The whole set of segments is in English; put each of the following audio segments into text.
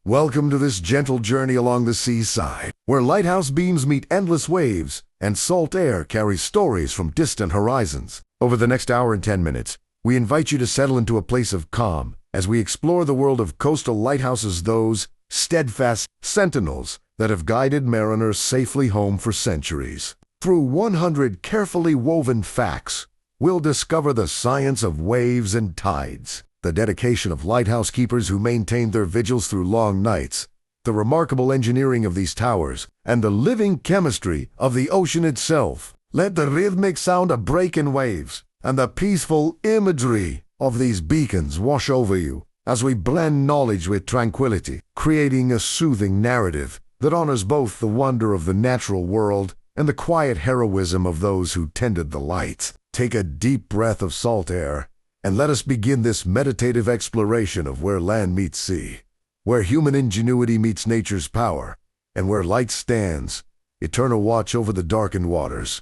Welcome to this gentle journey along the seaside, where lighthouse beams meet endless waves and salt air carries stories from distant horizons. Over the next hour and 10 minutes, we invite you to settle into a place of calm as we explore the world of coastal lighthouses, those steadfast sentinels that have guided mariners safely home for centuries. Through 100 carefully woven facts, we'll discover the science of waves and tides, the dedication of lighthouse keepers who maintain their vigils through long nights, the remarkable engineering of these towers, and the living chemistry of the ocean itself. Let the rhythmic sound of breaking waves and the peaceful imagery of these beacons wash over you as we blend knowledge with tranquility, creating a soothing narrative that honors both the wonder of the natural world and the quiet heroism of those who tended the lights. Take a deep breath of salt air and let us begin this meditative exploration of where land meets sea, where human ingenuity meets nature's power, and where light stands, eternal watch over the darkened waters.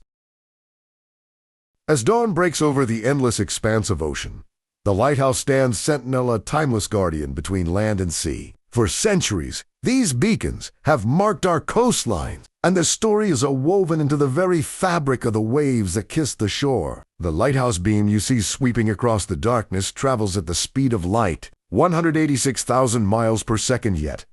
As dawn breaks over the endless expanse of ocean, the lighthouse stands sentinel, a timeless guardian between land and sea. For centuries, these beacons have marked our coastlines, and their story is woven into the very fabric of the waves that kiss the shore. The lighthouse beam you see sweeping across the darkness travels at the speed of light, 186,000 miles per second yet.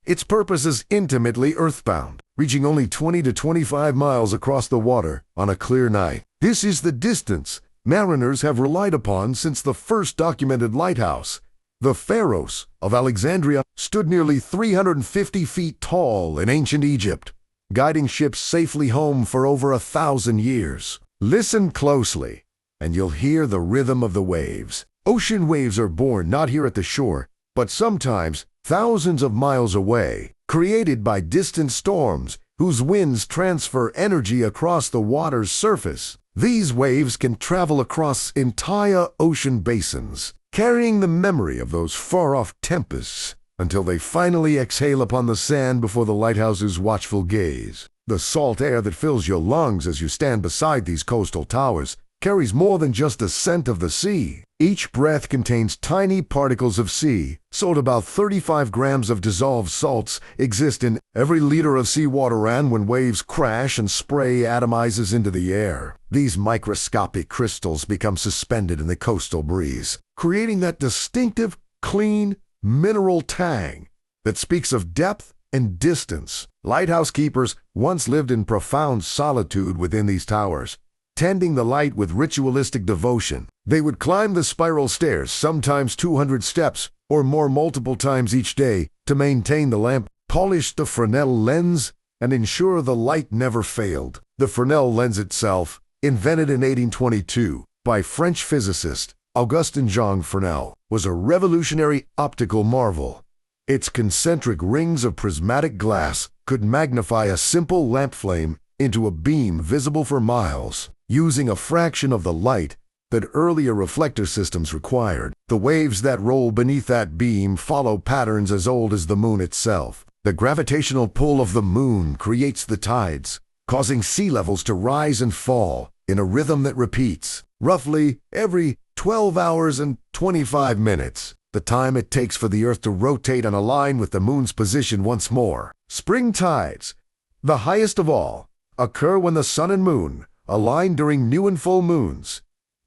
Its purpose is intimately earthbound, reaching only 20 to 25 miles across the water on a clear night. This is the distance mariners have relied upon since the first documented lighthouse. The Pharos of Alexandria stood nearly 350 feet tall in ancient Egypt, guiding ships safely home for over 1,000 years. Listen closely, and you'll hear the rhythm of the waves. Ocean waves are born not here at the shore, but sometimes thousands of miles away, created by distant storms whose winds transfer energy across the water's surface. These waves can travel across entire ocean basins, carrying the memory of those far-off tempests until they finally exhale upon the sand before the lighthouse's watchful gaze. The salt air that fills your lungs as you stand beside these coastal towers carries more than just the scent of the sea. Each breath contains tiny particles of sea, so about 35 grams of dissolved salts exist in every liter of seawater, and when waves crash and spray atomizes into the air, these microscopic crystals become suspended in the coastal breeze, creating that distinctive, clean, mineral tang that speaks of depth and distance. Lighthouse keepers once lived in profound solitude within these towers, tending the light with ritualistic devotion. They would climb the spiral stairs, sometimes 200 steps or more multiple times each day, to maintain the lamp, polish the Fresnel lens, and ensure the light never failed. The Fresnel lens itself, invented in 1822 by French physicist Augustin-Jean Fresnel, was a revolutionary optical marvel. Its concentric rings of prismatic glass could magnify a simple lamp flame into a beam visible for miles, using a fraction of the light that earlier reflector systems required. The waves that roll beneath that beam follow patterns as old as the moon itself. The gravitational pull of the moon creates the tides, causing sea levels to rise and fall in a rhythm that repeats, roughly every 12 hours and 25 minutes, the time it takes for the Earth to rotate and align with the moon's position once more. Spring tides, the highest of all, occur when the sun and moon align during new and full moons.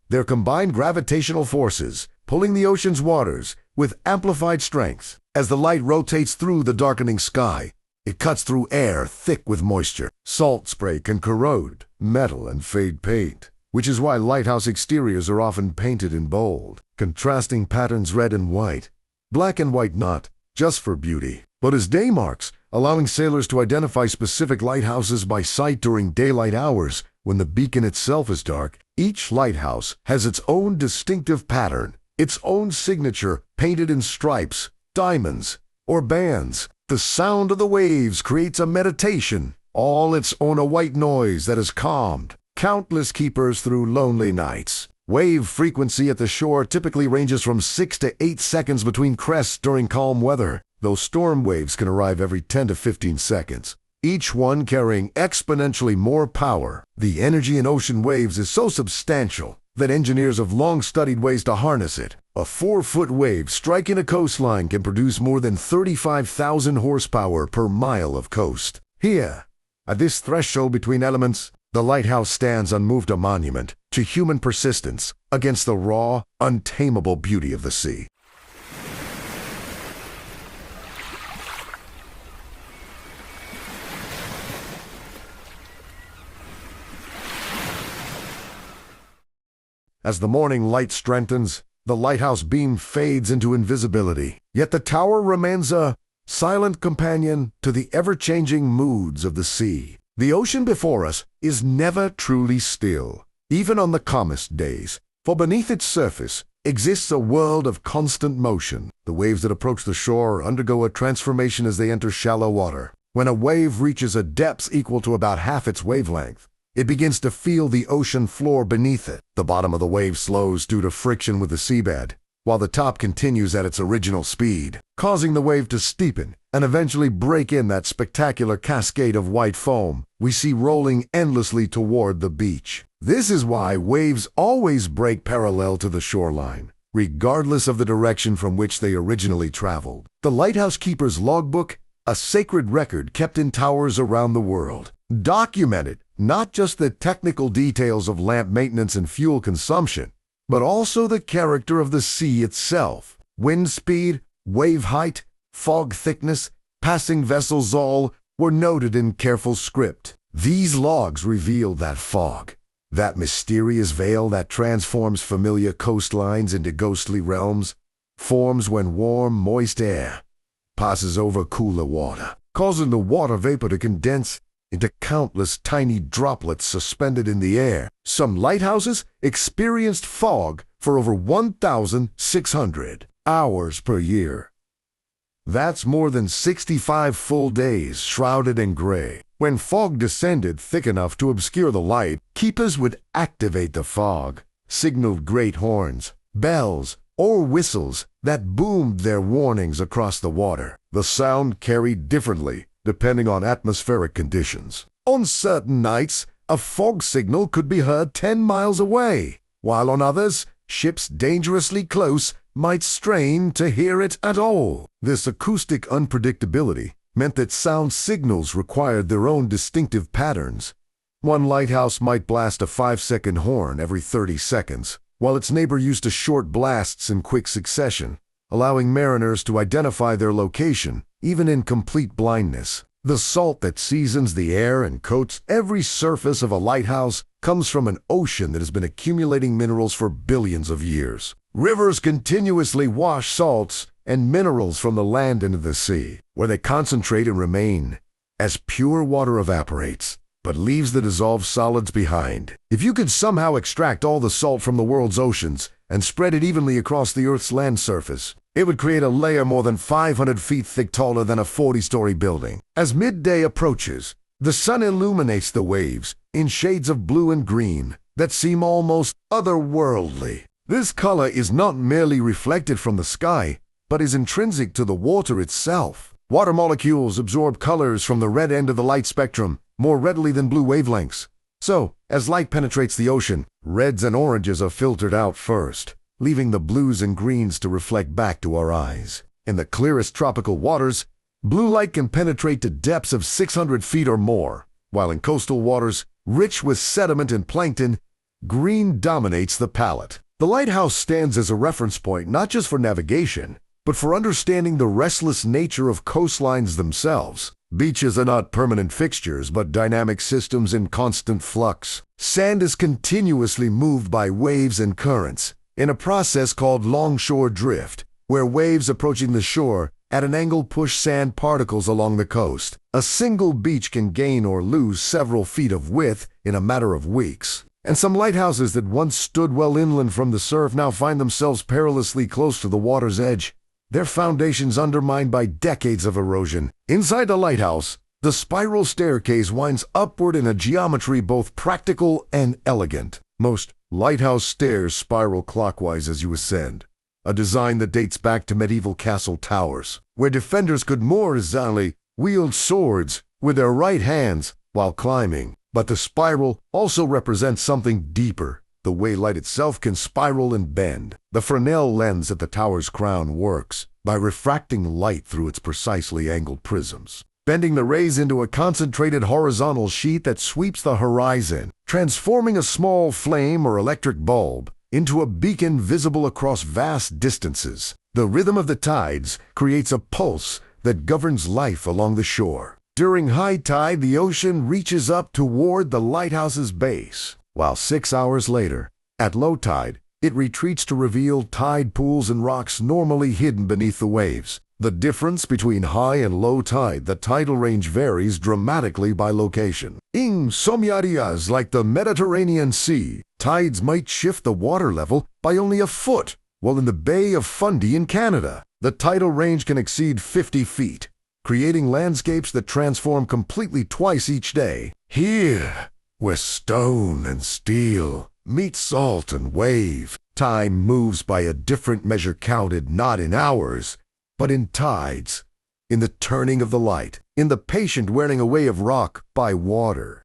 Their combined gravitational forces pulling the ocean's waters with amplified strength. As the light rotates through the darkening sky, it cuts through air thick with moisture. Salt spray can corrode metal and fade paint, which is why lighthouse exteriors are often painted in bold, contrasting patterns, red and white. Black and white not just for beauty, but as day marks, allowing sailors to identify specific lighthouses by sight during daylight hours when the beacon itself is dark. Each lighthouse has its own distinctive pattern, its own signature painted in stripes, diamonds, or bands. The sound of the waves creates a meditation, all its own, a white noise that has calmed countless keepers through lonely nights. Wave frequency at the shore typically ranges from 6 to 8 seconds between crests during calm weather, though storm waves can arrive every 10 to 15 seconds, each one carrying exponentially more power. The energy in ocean waves is so substantial that engineers have long studied ways to harness it. A 4-foot wave striking a coastline can produce more than 35,000 horsepower per mile of coast. Here, at this threshold between elements, the lighthouse stands unmoved, a monument to human persistence against the raw, untamable beauty of the sea. As the morning light strengthens, the lighthouse beam fades into invisibility, yet the tower remains a silent companion to the ever-changing moods of the sea. The ocean before us is never truly still, even on the calmest days, for beneath its surface exists a world of constant motion. The waves that approach the shore undergo a transformation as they enter shallow water. When a wave reaches a depth equal to about half its wavelength, it begins to feel the ocean floor beneath it. The bottom of the wave slows due to friction with the seabed, while the top continues at its original speed, causing the wave to steepen and eventually break in that spectacular cascade of white foam we see rolling endlessly toward the beach. This is why waves always break parallel to the shoreline, regardless of the direction from which they originally traveled. The lighthouse keeper's logbook, a sacred record kept in towers around the world, documented not just the technical details of lamp maintenance and fuel consumption, but also the character of the sea itself. Wind speed, wave height, fog thickness, passing vessels, all were noted in careful script. These logs reveal that fog, that mysterious veil that transforms familiar coastlines into ghostly realms, forms when warm, moist air passes over cooler water, causing the water vapor to condense into countless tiny droplets suspended in the air. Some lighthouses experienced fog for over 1,600 hours per year. That's more than 65 full days shrouded in gray. When fog descended thick enough to obscure the light, keepers would activate the fog, signaled great horns, bells, or whistles that boomed their warnings across the water. The sound carried differently depending on atmospheric conditions. On certain nights, a fog signal could be heard 10 miles away, while on others, ships dangerously close might strain to hear it at all. This acoustic unpredictability meant that sound signals required their own distinctive patterns. One lighthouse might blast a 5-second horn every 30 seconds, while its neighbor used to short blasts in quick succession, allowing mariners to identify their location even in complete blindness. The salt that seasons the air and coats every surface of a lighthouse comes from an ocean that has been accumulating minerals for billions of years. Rivers continuously wash salts and minerals from the land into the sea, where they concentrate and remain as pure water evaporates, but leaves the dissolved solids behind. If you could somehow extract all the salt from the world's oceans and spread it evenly across the Earth's land surface, it would create a layer more than 500 feet thick, taller than a 40-story building. As midday approaches, the sun illuminates the waves in shades of blue and green that seem almost otherworldly. This color is not merely reflected from the sky, but is intrinsic to the water itself. Water molecules absorb colors from the red end of the light spectrum more readily than blue wavelengths. So, as light penetrates the ocean, reds and oranges are filtered out first, leaving the blues and greens to reflect back to our eyes. In the clearest tropical waters, blue light can penetrate to depths of 600 feet or more, while in coastal waters, rich with sediment and plankton, green dominates the palette. The lighthouse stands as a reference point not just for navigation, but for understanding the restless nature of coastlines themselves. Beaches are not permanent fixtures, but dynamic systems in constant flux. Sand is continuously moved by waves and currents, in a process called longshore drift, where waves approaching the shore at an angle push sand particles along the coast. A single beach can gain or lose several feet of width in a matter of weeks. And some lighthouses that once stood well inland from the surf now find themselves perilously close to the water's edge, their foundations undermined by decades of erosion. Inside the lighthouse, the spiral staircase winds upward in a geometry both practical and elegant. Most lighthouse stairs spiral clockwise as you ascend, a design that dates back to medieval castle towers, where defenders could more horizontally wield swords with their right hands while climbing. But the spiral also represents something deeper, the way light itself can spiral and bend. The Fresnel lens at the tower's crown works by refracting light through its precisely angled prisms, bending the rays into a concentrated horizontal sheet that sweeps the horizon, transforming a small flame or electric bulb into a beacon visible across vast distances. The rhythm of the tides creates a pulse that governs life along the shore. During high tide, the ocean reaches up toward the lighthouse's base, while 6 hours later, at low tide, it retreats to reveal tide pools and rocks normally hidden beneath the waves. The difference between high and low tide, the tidal range varies dramatically by location. In some areas like the Mediterranean Sea, tides might shift the water level by only a foot, while in the Bay of Fundy in Canada, the tidal range can exceed 50 feet, creating landscapes that transform completely twice each day. Here, where stone and steel meet salt and wave, time moves by a different measure counted not in hours, but in tides, in the turning of the light, in the patient wearing away of rock by water.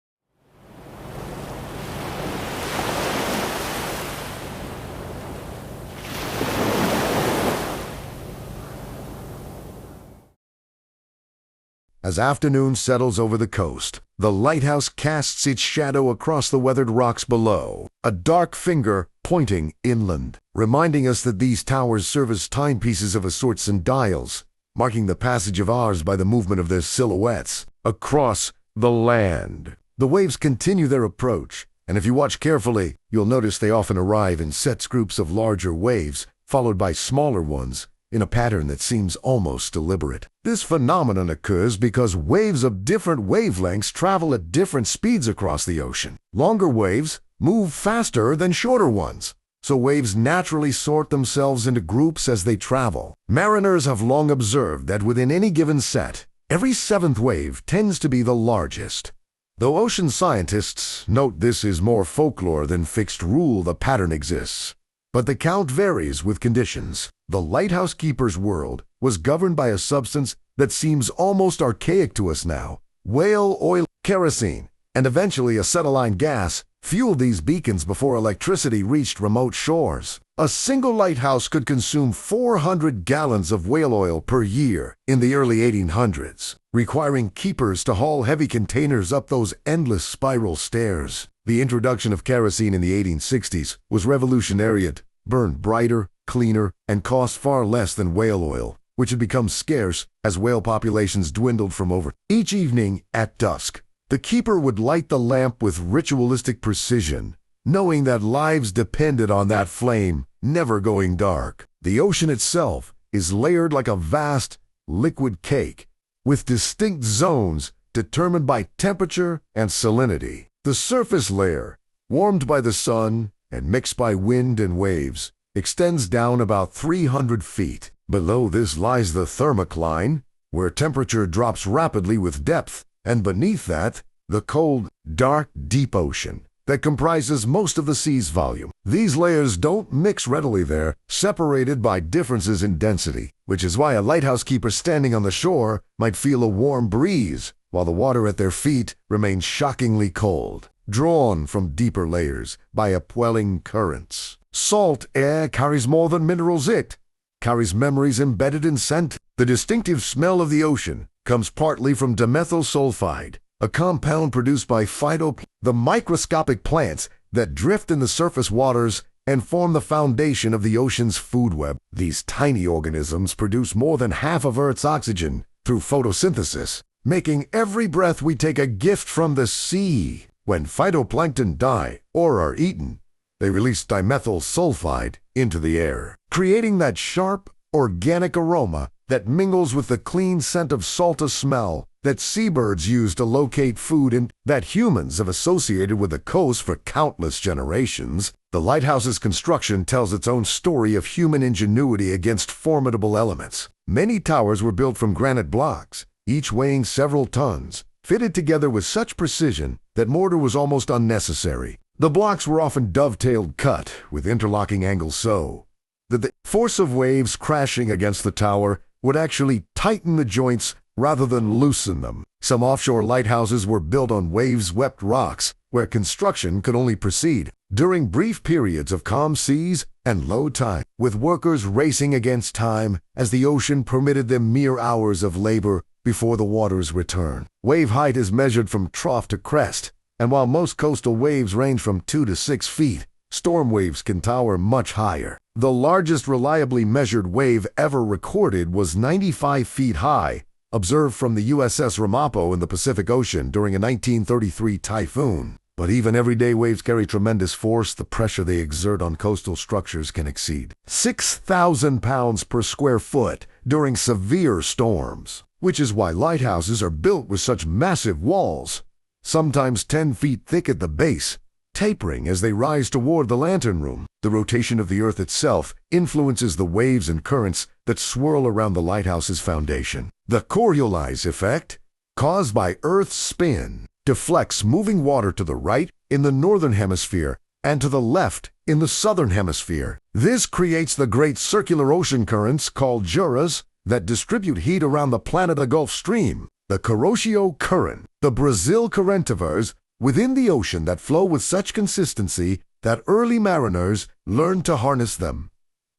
As afternoon settles over the coast, the lighthouse casts its shadow across the weathered rocks below, a dark finger pointing inland, reminding us that these towers serve as timepieces of a sort and dials, marking the passage of hours by the movement of their silhouettes across the land. The waves continue their approach, and if you watch carefully, you'll notice they often arrive in set groups of larger waves, followed by smaller ones, in a pattern that seems almost deliberate. This phenomenon occurs because waves of different wavelengths travel at different speeds across the ocean. Longer waves move faster than shorter ones, so waves naturally sort themselves into groups as they travel. Mariners have long observed that within any given set, every seventh wave tends to be the largest. Though ocean scientists note this is more folklore than fixed rule, the pattern exists. But the count varies with conditions. The lighthouse keeper's world was governed by a substance that seems almost archaic to us now. Whale oil, kerosene, and eventually acetylene gas fueled these beacons before electricity reached remote shores. A single lighthouse could consume 400 gallons of whale oil per year in the early 1800s, requiring keepers to haul heavy containers up those endless spiral stairs. The introduction of kerosene in the 1860s was revolutionary. It burned brighter, cleaner, and cost far less than whale oil, which had become scarce as whale populations dwindled from over. Each evening at dusk, the keeper would light the lamp with ritualistic precision, knowing that lives depended on that flame never going dark. The ocean itself is layered like a vast, liquid cake, with distinct zones determined by temperature and salinity. The surface layer, warmed by the sun and mixed by wind and waves, extends down about 300 feet. Below this lies the thermocline, where temperature drops rapidly with depth, and beneath that, the cold, dark, deep ocean that comprises most of the sea's volume. These layers don't mix readily there, separated by differences in density, which is why a lighthouse keeper standing on the shore might feel a warm breeze, while the water at their feet remains shockingly cold, drawn from deeper layers by upwelling currents. Salt air carries more than minerals. It carries memories embedded in scent. The distinctive smell of the ocean comes partly from dimethyl sulfide, a compound produced by the microscopic plants that drift in the surface waters and form the foundation of the ocean's food web. These tiny organisms produce more than half of Earth's oxygen through photosynthesis, making every breath we take a gift from the sea. When phytoplankton die or are eaten, they release dimethyl sulfide into the air, creating that sharp, organic aroma that mingles with the clean scent of salta smell that seabirds use to locate food and that humans have associated with the coast for countless generations. The lighthouse's construction tells its own story of human ingenuity against formidable elements. Many towers were built from granite blocks, each weighing several tons, fitted together with such precision that mortar was almost unnecessary. The blocks were often dovetailed cut with interlocking angles so that the force of waves crashing against the tower would actually tighten the joints rather than loosen them. Some offshore lighthouses were built on wave-swept rocks, where construction could only proceed during brief periods of calm seas and low tide, with workers racing against time as the ocean permitted them mere hours of labor before the water's return. Wave height is measured from trough to crest, and while most coastal waves range from 2 to 6 feet, storm waves can tower much higher. The largest reliably measured wave ever recorded was 95 feet high, observed from the USS Ramapo in the Pacific Ocean during a 1933 typhoon. But even everyday waves carry tremendous force. The pressure they exert on coastal structures can exceed 6,000 pounds per square foot during severe storms, which is why lighthouses are built with such massive walls, sometimes 10 feet thick at the base, tapering as they rise toward the lantern room. The rotation of the Earth itself influences the waves and currents that swirl around the lighthouse's foundation. The Coriolis effect, caused by Earth's spin, deflects moving water to the right in the northern hemisphere and to the left in the southern hemisphere. This creates the great circular ocean currents called juras that distribute heat around the planet. The Gulf Stream, the Kuroshio Current, the Brazil Currentivers within the ocean that flow with such consistency that early mariners learned to harness them,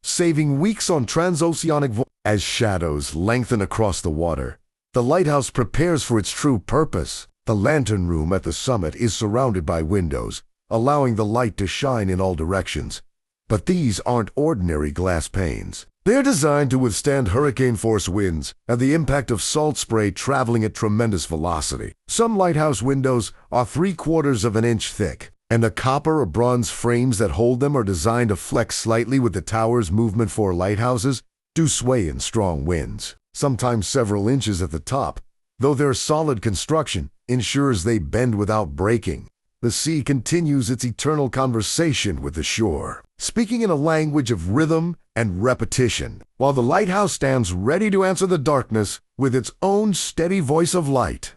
saving weeks on transoceanic voyages. As shadows lengthen across the water, the lighthouse prepares for its true purpose. The lantern room at the summit is surrounded by windows, allowing the light to shine in all directions. But these aren't ordinary glass panes. They're designed to withstand hurricane-force winds and the impact of salt spray traveling at tremendous velocity. Some lighthouse windows are 3/4 of an inch thick, and the copper or bronze frames that hold them are designed to flex slightly with the tower's movement. For lighthouses do sway in strong winds, sometimes several inches at the top, though their solid construction ensures they bend without breaking. The sea continues its eternal conversation with the shore, speaking in a language of rhythm and repetition, while the lighthouse stands ready to answer the darkness with its own steady voice of light.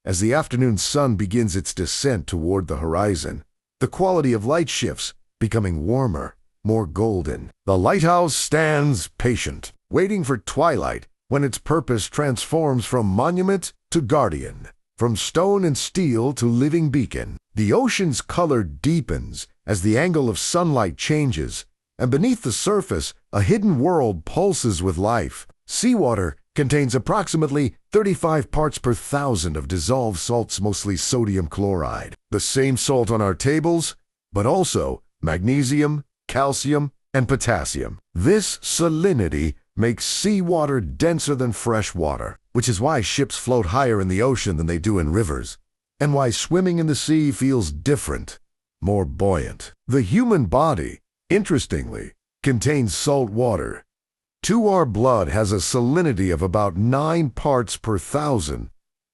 As the afternoon sun begins its descent toward the horizon, the quality of light shifts, becoming warmer, more golden. The lighthouse stands patient, waiting for twilight, when its purpose transforms from monument to guardian, from stone and steel to living beacon. The ocean's color deepens as the angle of sunlight changes, and beneath the surface, a hidden world pulses with life. Seawater contains approximately 35 parts per thousand of dissolved salts, mostly sodium chloride, the same salt on our tables, but also magnesium, calcium, and potassium. This salinity makes seawater denser than fresh water, which is why ships float higher in the ocean than they do in rivers, and why swimming in the sea feels different, more buoyant. The human body, interestingly, contains salt water. Our blood has a salinity of about 9 parts per thousand,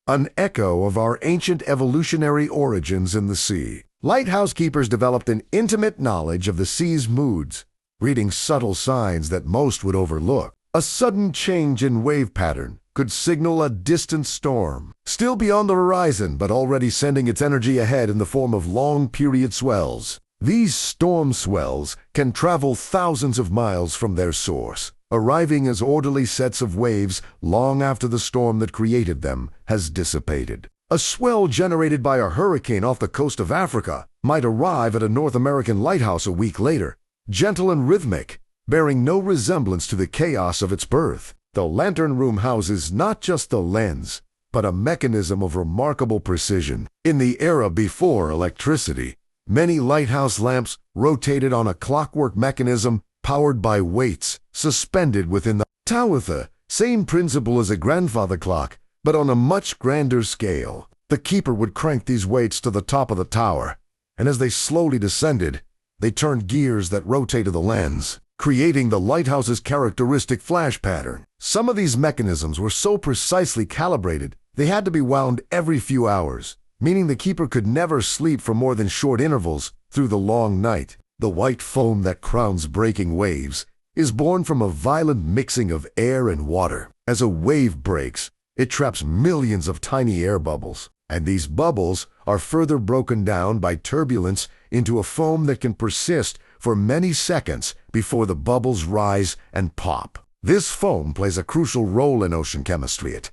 an echo of our ancient evolutionary origins in the sea. Lighthouse keepers developed an intimate knowledge of the sea's moods, reading subtle signs that most would overlook. A sudden change in wave pattern could signal a distant storm, still beyond the horizon but already sending its energy ahead in the form of long-period swells. These storm swells can travel thousands of miles from their source, arriving as orderly sets of waves long after the storm that created them has dissipated. A swell generated by a hurricane off the coast of Africa might arrive at a North American lighthouse a week later, gentle and rhythmic, bearing no resemblance to the chaos of its birth. The lantern room houses not just the lens, but a mechanism of remarkable precision. In the era before electricity, many lighthouse lamps rotated on a clockwork mechanism powered by weights suspended within the Tawatha. Same principle as a grandfather clock, but on a much grander scale. The keeper would crank these weights to the top of the tower, and as they slowly descended, they turned gears that rotated the lens, creating the lighthouse's characteristic flash pattern. Some of these mechanisms were so precisely calibrated, they had to be wound every few hours, meaning the keeper could never sleep for more than short intervals through the long night. The white foam that crowns breaking waves is born from a violent mixing of air and water. As a wave breaks, it traps millions of tiny air bubbles, And these bubbles are further broken down by turbulence into a foam that can persist for many seconds before the bubbles rise and pop. This foam plays a crucial role in ocean chemistry. It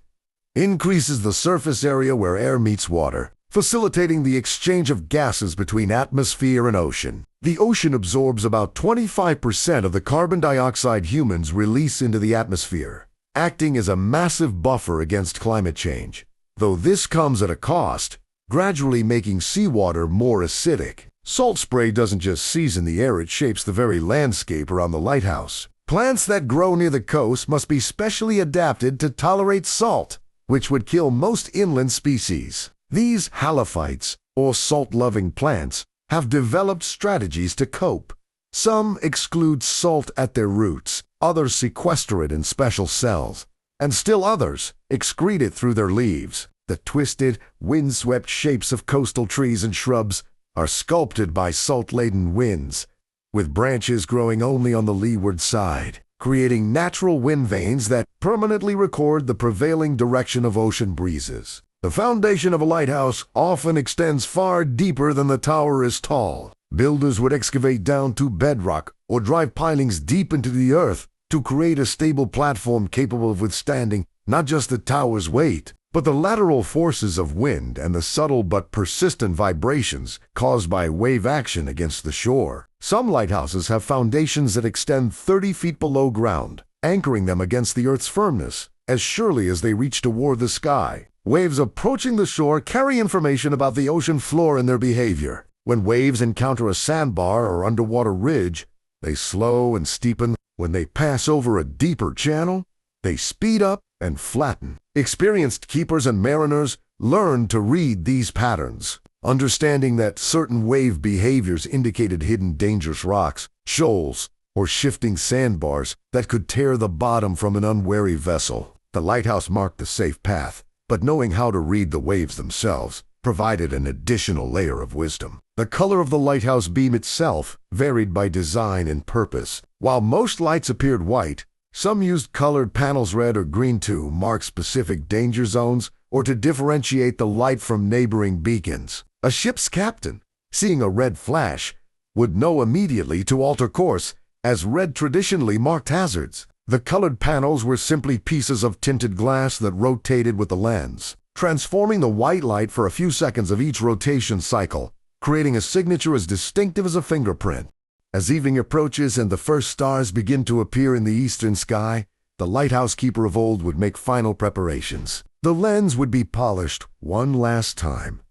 increases the surface area where air meets water, facilitating the exchange of gases between atmosphere and ocean. The ocean absorbs about 25% of the carbon dioxide humans release into the atmosphere, acting as a massive buffer against climate change. Though this comes at a cost, gradually making seawater more acidic. Salt spray doesn't just season the air, it shapes the very landscape around the lighthouse. Plants that grow near the coast must be specially adapted to tolerate salt, which would kill most inland species. These halophytes, or salt-loving plants, have developed strategies to cope. Some exclude salt at their roots, others sequester it in special cells, and still others excrete it through their leaves. The twisted, windswept shapes of coastal trees and shrubs are sculpted by salt-laden winds, with branches growing only on the leeward side, creating natural wind vanes that permanently record the prevailing direction of ocean breezes. The foundation of a lighthouse often extends far deeper than the tower is tall. Builders would excavate down to bedrock or drive pilings deep into the earth to create a stable platform capable of withstanding not just the tower's weight, but the lateral forces of wind and the subtle but persistent vibrations caused by wave action against the shore. Some lighthouses have foundations that extend 30 feet below ground, anchoring them against the earth's firmness as surely as they reach toward the sky. Waves approaching the shore carry information about the ocean floor and their behavior. When waves encounter a sandbar or underwater ridge, they slow and steepen. When they pass over a deeper channel, they speed up and flatten. Experienced keepers and mariners learn to read these patterns, understanding that certain wave behaviors indicated hidden dangerous rocks, shoals, or shifting sandbars that could tear the bottom from an unwary vessel. The lighthouse marked the safe path, but knowing how to read the waves themselves provided an additional layer of wisdom. The color of the lighthouse beam itself varied by design and purpose. While most lights appeared white, some used colored panels red or green to mark specific danger zones or to differentiate the light from neighboring beacons. A ship's captain, seeing a red flash, would know immediately to alter course, as red traditionally marked hazards. The colored panels were simply pieces of tinted glass that rotated with the lens, transforming the white light for a few seconds of each rotation cycle, creating a signature as distinctive as a fingerprint. As evening approaches and the first stars begin to appear in the eastern sky, the lighthouse keeper of old would make final preparations. The lens would be polished one last time,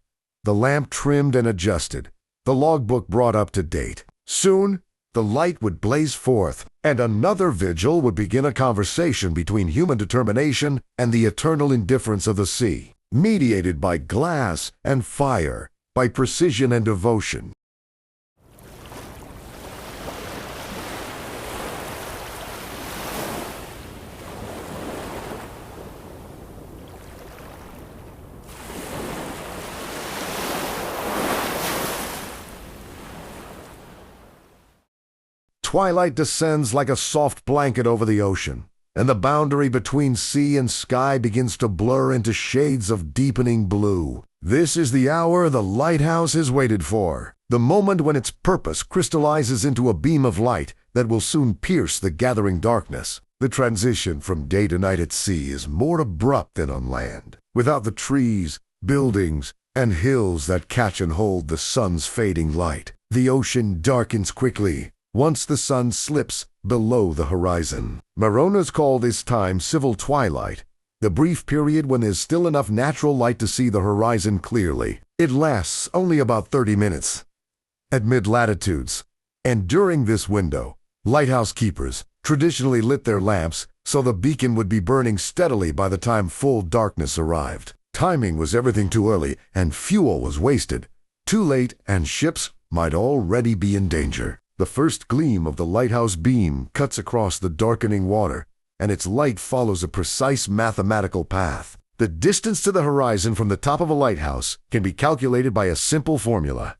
the lamp trimmed and adjusted, the logbook brought up to date. Soon, the light would blaze forth, and another vigil would begin, a conversation between human determination and the eternal indifference of the sea, mediated by glass and fire, by precision and devotion. Twilight descends like a soft blanket over the ocean, and the boundary between sea and sky begins to blur into shades of deepening blue. This is the hour the lighthouse has waited for, the moment when its purpose crystallizes into a beam of light that will soon pierce the gathering darkness. The transition from day to night at sea is more abrupt than on land. Without the trees, buildings, and hills that catch and hold the sun's fading light, the ocean darkens quickly once the sun slips below the horizon. Mariners call this time civil twilight, the brief period when there's still enough natural light to see the horizon clearly. It lasts only about 30 minutes at mid-latitudes, and during this window, lighthouse keepers traditionally lit their lamps so the beacon would be burning steadily by the time full darkness arrived. Timing was everything too early, and fuel was wasted. Too late, and ships might already be in danger. The first gleam of the lighthouse beam cuts across the darkening water, and its light follows a precise mathematical path. The distance to the horizon from the top of a lighthouse can be calculated by a simple formula.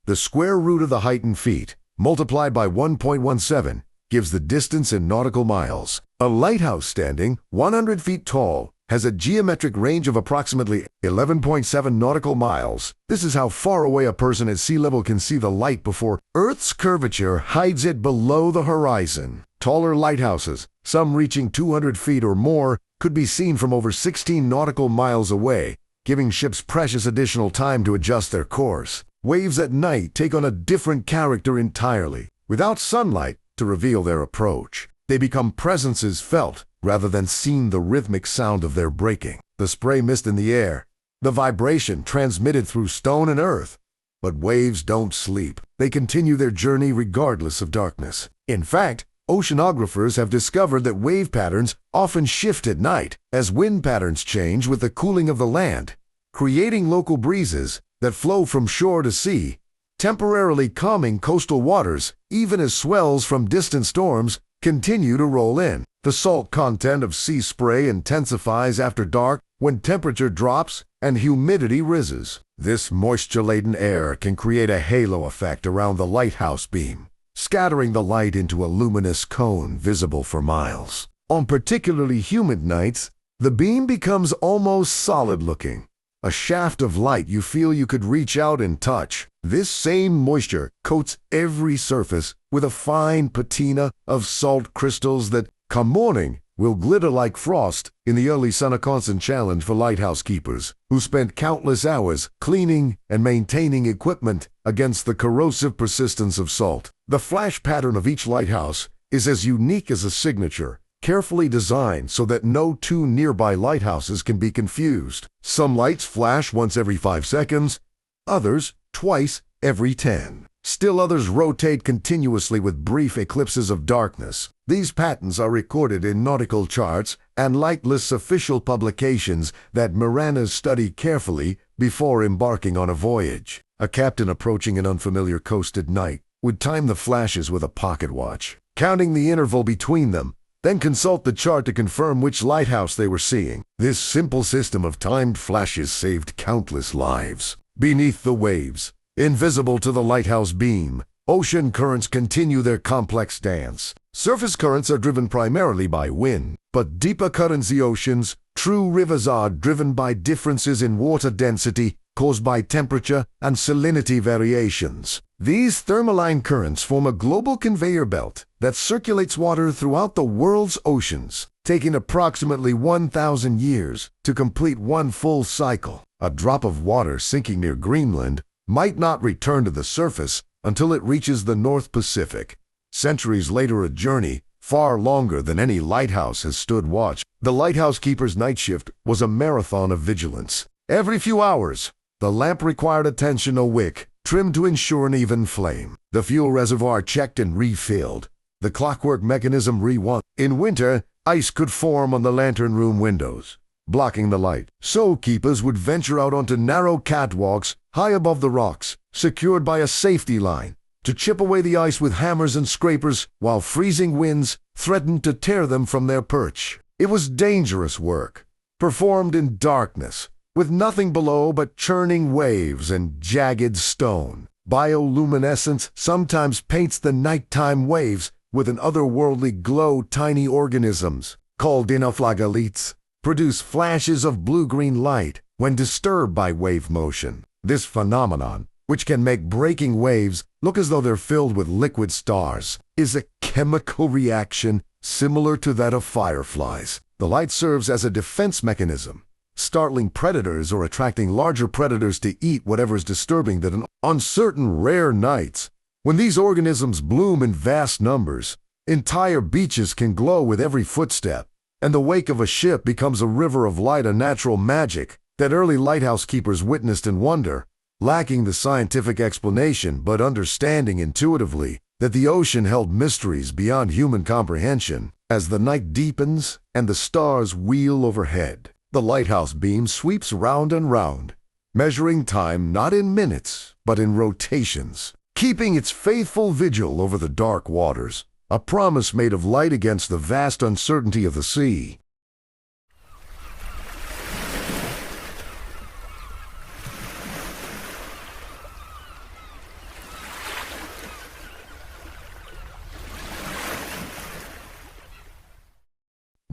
The square root of the height in feet, multiplied by 1.17, gives the distance in nautical miles. A lighthouse standing 100 feet tall has a geometric range of approximately 11.7 nautical miles. This is how far away a person at sea level can see the light before Earth's curvature hides it below the horizon. Taller lighthouses, some reaching 200 feet or more, could be seen from over 16 nautical miles away, giving ships precious additional time to adjust their course. Waves at night take on a different character entirely. Without sunlight to reveal their approach, they become presences felt rather than seen, the rhythmic sound of their breaking, the spray mist in the air, the vibration transmitted through stone and earth. But waves don't sleep. They continue their journey regardless of darkness. In fact, oceanographers have discovered that wave patterns often shift at night as wind patterns change with the cooling of the land, creating local breezes that flow from shore to sea, temporarily calming coastal waters even as swells from distant storms continue to roll in. The salt content of sea spray intensifies after dark when temperature drops and humidity rises. This moisture-laden air can create a halo effect around the lighthouse beam, scattering the light into a luminous cone visible for miles. On particularly humid nights, the beam becomes almost solid-looking, a shaft of light you feel you could reach out and touch. This same moisture coats every surface with a fine patina of salt crystals that, come morning, will glitter like frost in the early Sunnaconsen challenge for lighthouse keepers who spent countless hours cleaning and maintaining equipment against the corrosive persistence of salt. The flash pattern of each lighthouse is as unique as a signature, carefully designed so that no two nearby lighthouses can be confused. Some lights flash once every 5 seconds, others twice every 10. Still others rotate continuously with brief eclipses of darkness. These patterns are recorded in nautical charts and lightless official publications that mariners study carefully before embarking on a voyage. A captain approaching an unfamiliar coast at night would time the flashes with a pocket watch, counting the interval between them, then consult the chart to confirm which lighthouse they were seeing. This simple system of timed flashes saved countless lives. Beneath the waves, invisible to the lighthouse beam, ocean currents continue their complex dance. Surface currents are driven primarily by wind, but deeper currents in the oceans, true rivers are driven by differences in water density caused by temperature and salinity variations. These thermaline currents form a global conveyor belt that circulates water throughout the world's oceans, taking approximately 1,000 years to complete one full cycle. A drop of water sinking near Greenland might not return to the surface until it reaches the North Pacific. Centuries later, a journey far longer than any lighthouse has stood watch. The lighthouse keeper's night shift was a marathon of vigilance. Every few hours, the lamp required attention, a wick trimmed to ensure an even flame, the fuel reservoir checked and refilled, the clockwork mechanism rewound. In winter, ice could form on the lantern room windows, blocking the light. So keepers would venture out onto narrow catwalks high above the rocks, secured by a safety line, to chip away the ice with hammers and scrapers while freezing winds threatened to tear them from their perch. It was dangerous work, performed in darkness, with nothing below but churning waves and jagged stone. Bioluminescence sometimes paints the nighttime waves with an otherworldly glow. Tiny organisms, called dinoflagellates, produce flashes of blue-green light when disturbed by wave motion. This phenomenon, which can make breaking waves look as though they're filled with liquid stars, is a chemical reaction similar to that of fireflies. The light serves as a defense mechanism, startling predators or attracting larger predators to eat whatever is disturbing them. On certain rare nights, when these organisms bloom in vast numbers, entire beaches can glow with every footstep, and the wake of a ship becomes a river of light, a natural magic that early lighthouse keepers witnessed in wonder, lacking the scientific explanation but understanding intuitively that the ocean held mysteries beyond human comprehension. As the night deepens and the stars wheel overhead, the lighthouse beam sweeps round and round, measuring time not in minutes but in rotations, keeping its faithful vigil over the dark waters, a promise made of light against the vast uncertainty of the sea.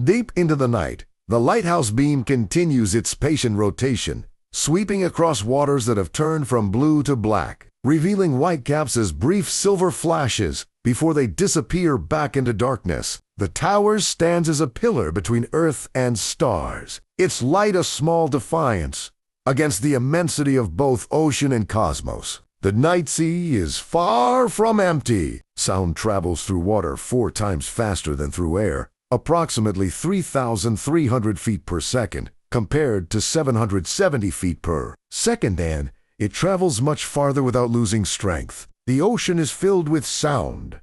Deep into the night, The lighthouse beam continues its patient rotation, sweeping across waters that have turned from blue to black, revealing whitecaps as brief silver flashes before they disappear back into darkness. The tower stands as a pillar between earth and stars, its light a small defiance against the immensity of both ocean and cosmos. The night sea is far from empty. Sound travels through water 4 times faster than through air, approximately 3,300 feet per second, compared to 770 feet per second, and it travels much farther without losing strength. The ocean is filled with sound.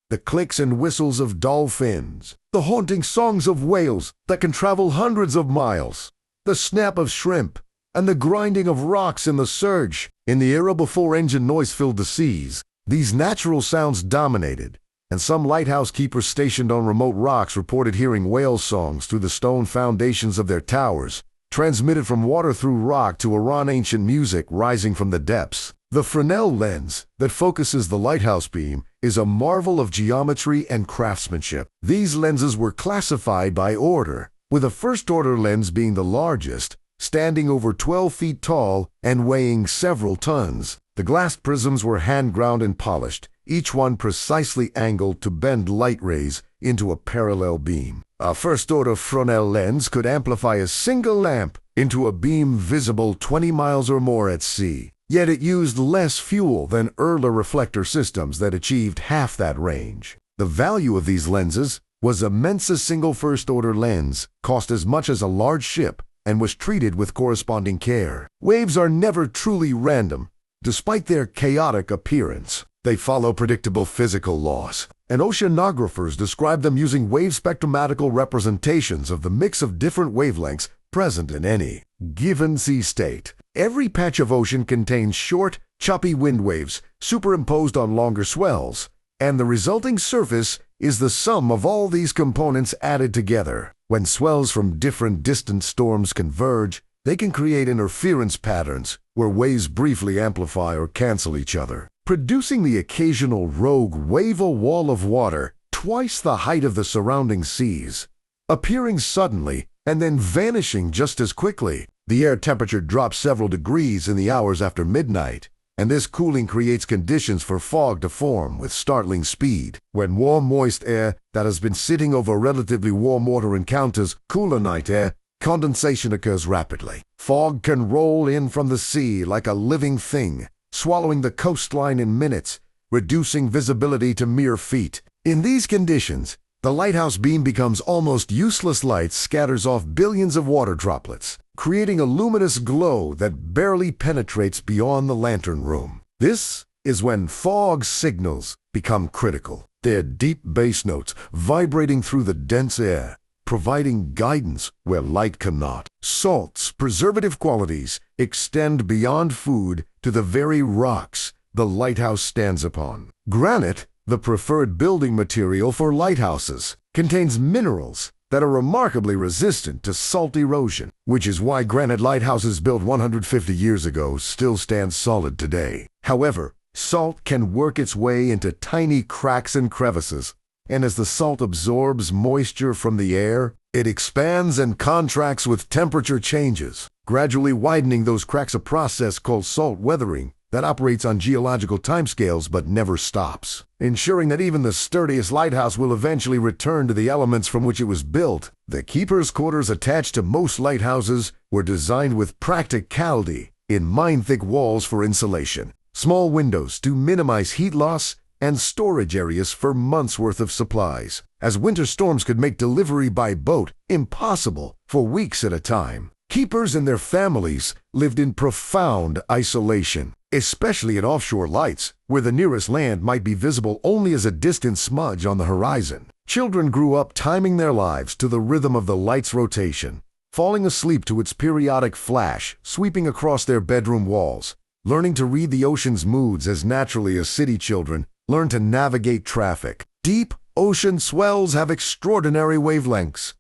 The clicks and whistles of dolphins, the haunting songs of whales that can travel hundreds of miles, the snap of shrimp, and the grinding of rocks in the surge. In the era before engine noise filled the seas, these natural sounds dominated, and some lighthouse keepers stationed on remote rocks reported hearing whale songs through the stone foundations of their towers, transmitted from water through rock to Iran ancient music rising from the depths. The Fresnel lens that focuses the lighthouse beam is a marvel of geometry and craftsmanship. These lenses were classified by order, with a first-order lens being the largest, standing over 12 feet tall and weighing several tons. The glass prisms were hand-ground and polished, each one precisely angled to bend light rays into a parallel beam. A first-order Fresnel lens could amplify a single lamp into a beam visible 20 miles or more at sea. Yet it used less fuel than earlier reflector systems that achieved half that range. The value of these lenses was immense. A single first-order lens cost as much as a large ship and was treated with corresponding care. Waves are never truly random. Despite their chaotic appearance, they follow predictable physical laws, and oceanographers describe them using wave spectrometrical representations of the mix of different wavelengths present in any given sea state. Every patch of ocean contains short, choppy wind waves superimposed on longer swells, and the resulting surface is the sum of all these components added together. When swells from different distant storms converge, they can create interference patterns where waves briefly amplify or cancel each other, producing the occasional rogue wave, a wall of water twice the height of the surrounding seas, appearing suddenly and then vanishing just as quickly. The air temperature drops several degrees in the hours after midnight, and this cooling creates conditions for fog to form with startling speed. When warm, moist air that has been sitting over relatively warm water encounters cooler night air, condensation occurs rapidly. Fog can roll in from the sea like a living thing, swallowing the coastline in minutes, reducing visibility to mere feet. In these conditions, the lighthouse beam becomes almost useless. Light scatters off billions of water droplets, creating a luminous glow that barely penetrates beyond the lantern room. This is when fog signals become critical. Their deep bass notes vibrating through the dense air, providing guidance where light cannot. Salt's preservative qualities extend beyond food to the very rocks the lighthouse stands upon. Granite, the preferred building material for lighthouses, contains minerals that are remarkably resistant to salt erosion, which is why granite lighthouses built 150 years ago still stand solid today. However, salt can work its way into tiny cracks and crevices, and as the salt absorbs moisture from the air, it expands and contracts with temperature changes, gradually widening those cracks. A process called salt weathering that operates on geological timescales but never stops, ensuring that even the sturdiest lighthouse will eventually return to the elements from which it was built. The keeper's quarters attached to most lighthouses were designed with practicality in mine-thick walls for insulation, small windows to minimize heat loss, and storage areas for months' worth of supplies, as winter storms could make delivery by boat impossible for weeks at a time. Keepers and their families lived in profound isolation, especially in offshore lights, where the nearest land might be visible only as a distant smudge on the horizon. Children grew up timing their lives to the rhythm of the light's rotation, falling asleep to its periodic flash sweeping across their bedroom walls, learning to read the ocean's moods as naturally as city children learn to navigate traffic. Deep ocean swells have extraordinary wavelengths.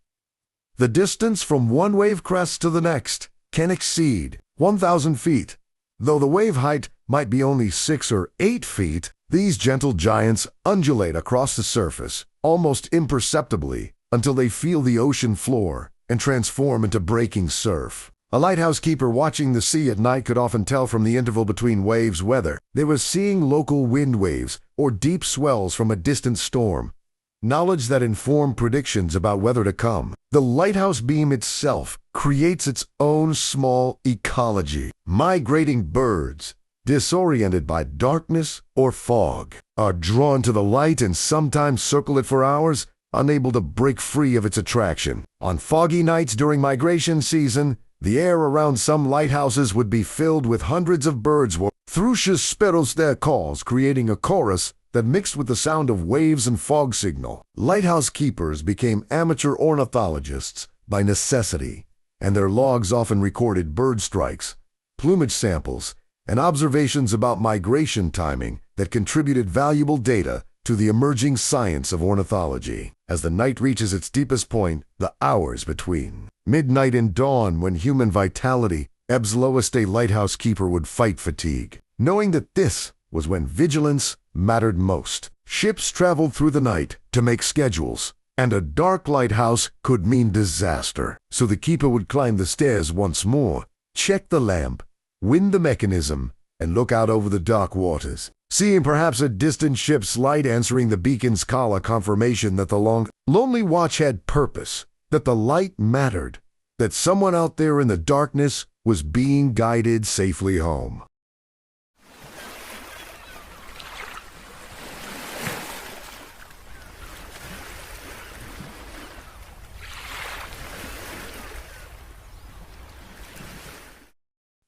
The distance from one wave crest to the next can exceed 1,000 feet. Though the wave height might be only 6 or 8 feet, these gentle giants undulate across the surface almost imperceptibly until they feel the ocean floor and transform into breaking surf. A lighthouse keeper watching the sea at night could often tell from the interval between waves whether they were seeing local wind waves or deep swells from a distant storm. Knowledge that informed predictions about weather to come. The lighthouse beam itself creates its own small ecology. Migrating birds, disoriented by darkness or fog, are drawn to the light and sometimes circle it for hours, unable to break free of its attraction. On foggy nights during migration season, the air around some lighthouses would be filled with hundreds of birds. Thrushes sparrows their calls, creating a chorus that mixed with the sound of waves and fog signal. Lighthouse keepers became amateur ornithologists by necessity, and their logs often recorded bird strikes, plumage samples, and observations about migration timing that contributed valuable data to the emerging science of ornithology. As the night reaches its deepest point, the hours between midnight and dawn, when human vitality ebbs lowest, a lighthouse keeper would fight fatigue, knowing that this was when vigilance mattered most. Ships traveled through the night to make schedules, and a dark lighthouse could mean disaster. So the keeper would climb the stairs once more, check the lamp, wind the mechanism, and look out over the dark waters, seeing perhaps a distant ship's light answering the beacon's call, a confirmation that the lonely watch had purpose, that the light mattered, that someone out there in the darkness was being guided safely home.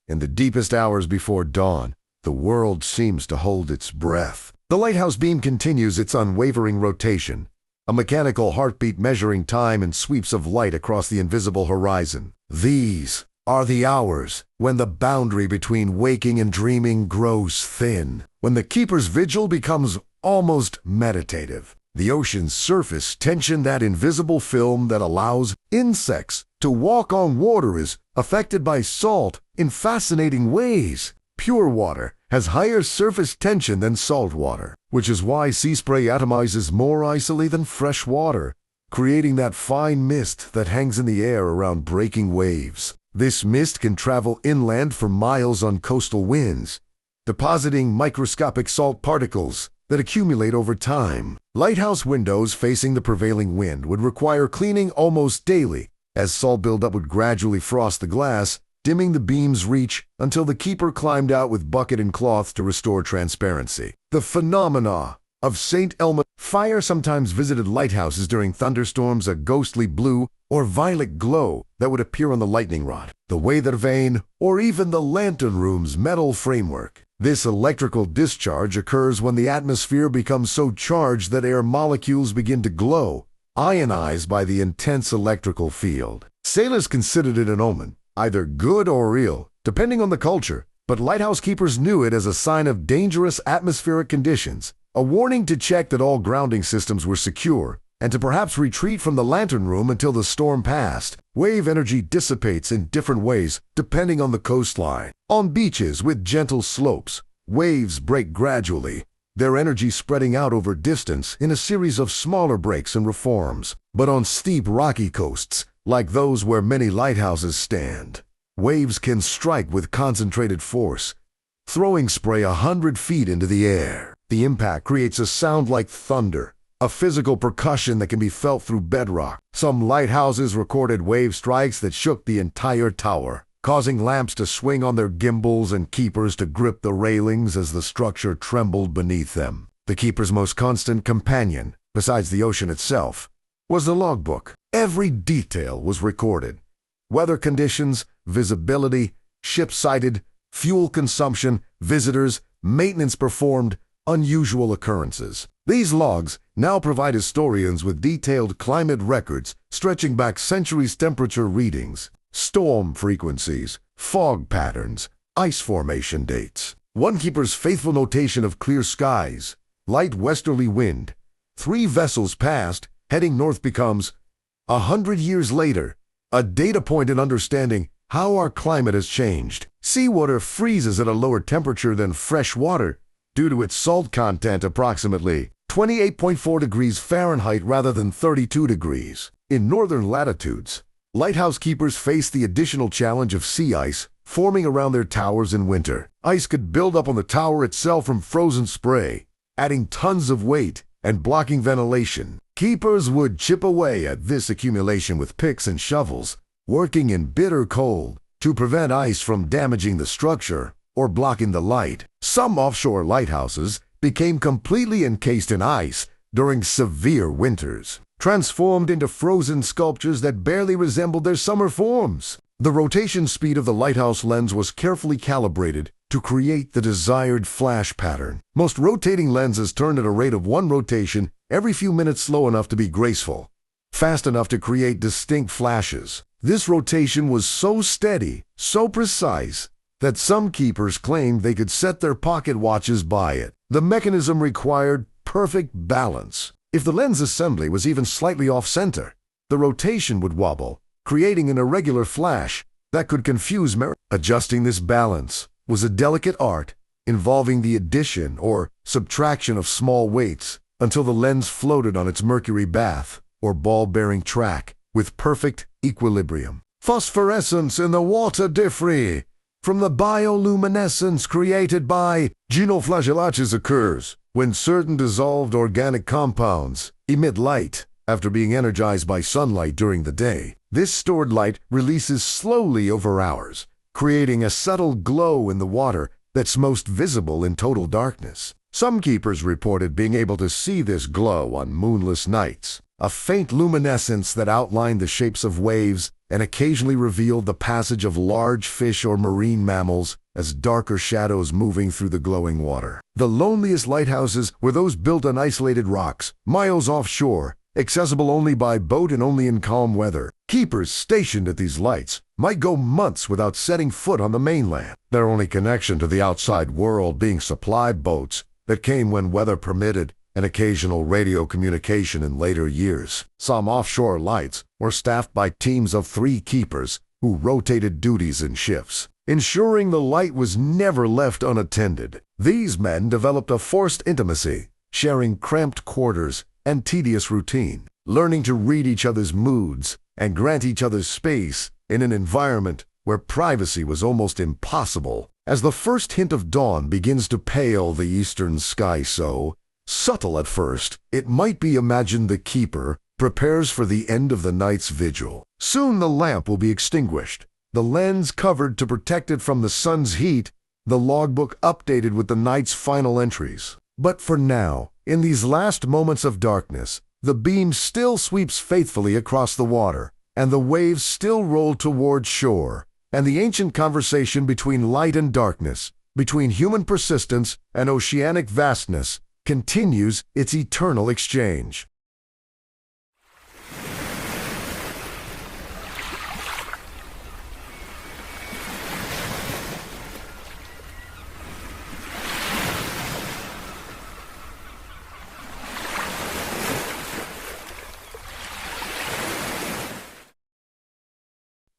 In the deepest hours before dawn, the world seems to hold its breath. The lighthouse beam continues its unwavering rotation, a mechanical heartbeat measuring time and sweeps of light across the invisible horizon. These are the hours when the boundary between waking and dreaming grows thin, when the keeper's vigil becomes almost meditative. The ocean's surface tension, that invisible film that allows insects to walk on water, is affected by salt in fascinating ways. Pure water has higher surface tension than salt water, which is why sea spray atomizes more easily than fresh water, creating that fine mist that hangs in the air around breaking waves. This mist can travel inland for miles on coastal winds, depositing microscopic salt particles that accumulate over time. Lighthouse windows facing the prevailing wind would require cleaning almost daily, as salt buildup would gradually frost the glass, dimming the beam's reach until the keeper climbed out with bucket and cloth to restore transparency. The phenomena of St. Elmo fire sometimes visited lighthouses during thunderstorms, a ghostly blue or violet glow that would appear on the lightning rod, the weather vane, or even the lantern room's metal framework. This electrical discharge occurs when the atmosphere becomes so charged that air molecules begin to glow, ionized by the intense electrical field. Sailors considered it an omen, either good or ill, depending on the culture, but lighthouse keepers knew it as a sign of dangerous atmospheric conditions, a warning to check that all grounding systems were secure, and to perhaps retreat from the lantern room until the storm passed. Wave energy dissipates in different ways depending on the coastline. On beaches with gentle slopes, waves break gradually, their energy spreading out over distance in a series of smaller breaks and reforms. But on steep rocky coasts, like those where many lighthouses stand, waves can strike with concentrated force, throwing spray 100 feet into the air. The impact creates a sound like thunder, a physical percussion that can be felt through bedrock. Some lighthouses recorded wave strikes that shook the entire tower, causing lamps to swing on their gimbals and keepers to grip the railings as the structure trembled beneath them. The keeper's most constant companion, besides the ocean itself, was the logbook. Every detail was recorded: weather conditions, visibility, ships sighted, fuel consumption, visitors, maintenance performed, unusual occurrences. These logs now provide historians with detailed climate records stretching back centuries, temperature readings, storm frequencies, fog patterns, ice formation dates. One keeper's faithful notation of clear skies, light westerly wind, 3 vessels passed, heading north becomes, 100 years later, a data point in understanding how our climate has changed. Seawater freezes at a lower temperature than fresh water due to its salt content, approximately 28.4 degrees Fahrenheit rather than 32 degrees. In northern latitudes, Lighthouse keepers face the additional challenge of sea ice forming around their towers in winter. Ice could build up on the tower itself from frozen spray, adding tons of weight and blocking ventilation. Keepers would chip away at this accumulation with picks and shovels, working in bitter cold to prevent ice from damaging the structure or blocking the light. Some offshore lighthouses became completely encased in ice during severe winters, transformed into frozen sculptures that barely resembled their summer forms. The rotation speed of the lighthouse lens was carefully calibrated to create the desired flash pattern. Most rotating lenses turned at a rate of one rotation every few minutes, slow enough to be graceful, fast enough to create distinct flashes. This rotation was so steady, so precise, that some keepers claimed they could set their pocket watches by it. The mechanism required perfect balance. If the lens assembly was even slightly off-center, the rotation would wobble, creating an irregular flash that could confuse mariners. Adjusting this balance was a delicate art involving the addition or subtraction of small weights until the lens floated on its mercury bath or ball-bearing track with perfect equilibrium. Phosphorescence in the water diffry from the bioluminescence created by genoflagellates occurs when certain dissolved organic compounds emit light after being energized by sunlight during the day. This stored light releases slowly over hours, creating a subtle glow in the water that's most visible in total darkness. Some keepers reported being able to see this glow on moonless nights, a faint luminescence that outlined the shapes of waves and occasionally revealed the passage of large fish or marine mammals as darker shadows moving through the glowing water. The loneliest lighthouses were those built on isolated rocks, miles offshore, accessible only by boat and only in calm weather. Keepers stationed at these lights might go months without setting foot on the mainland, their only connection to the outside world being supply boats that came when weather permitted and occasional radio communication in later years. Some offshore lights were staffed by teams of 3 keepers who rotated duties in shifts, ensuring the light was never left unattended. These men developed a forced intimacy, sharing cramped quarters and tedious routine, learning to read each other's moods and grant each other's space in an environment where privacy was almost impossible. As the first hint of dawn begins to pale the eastern sky, so subtle at first, it might be imagined the keeper prepares for the end of the night's vigil. Soon the lamp will be extinguished, the lens covered to protect it from the sun's heat, the logbook updated with the night's final entries. But for now, in these last moments of darkness, the beam still sweeps faithfully across the water, and the waves still roll toward shore, and the ancient conversation between light and darkness, between human persistence and oceanic vastness, continues its eternal exchange.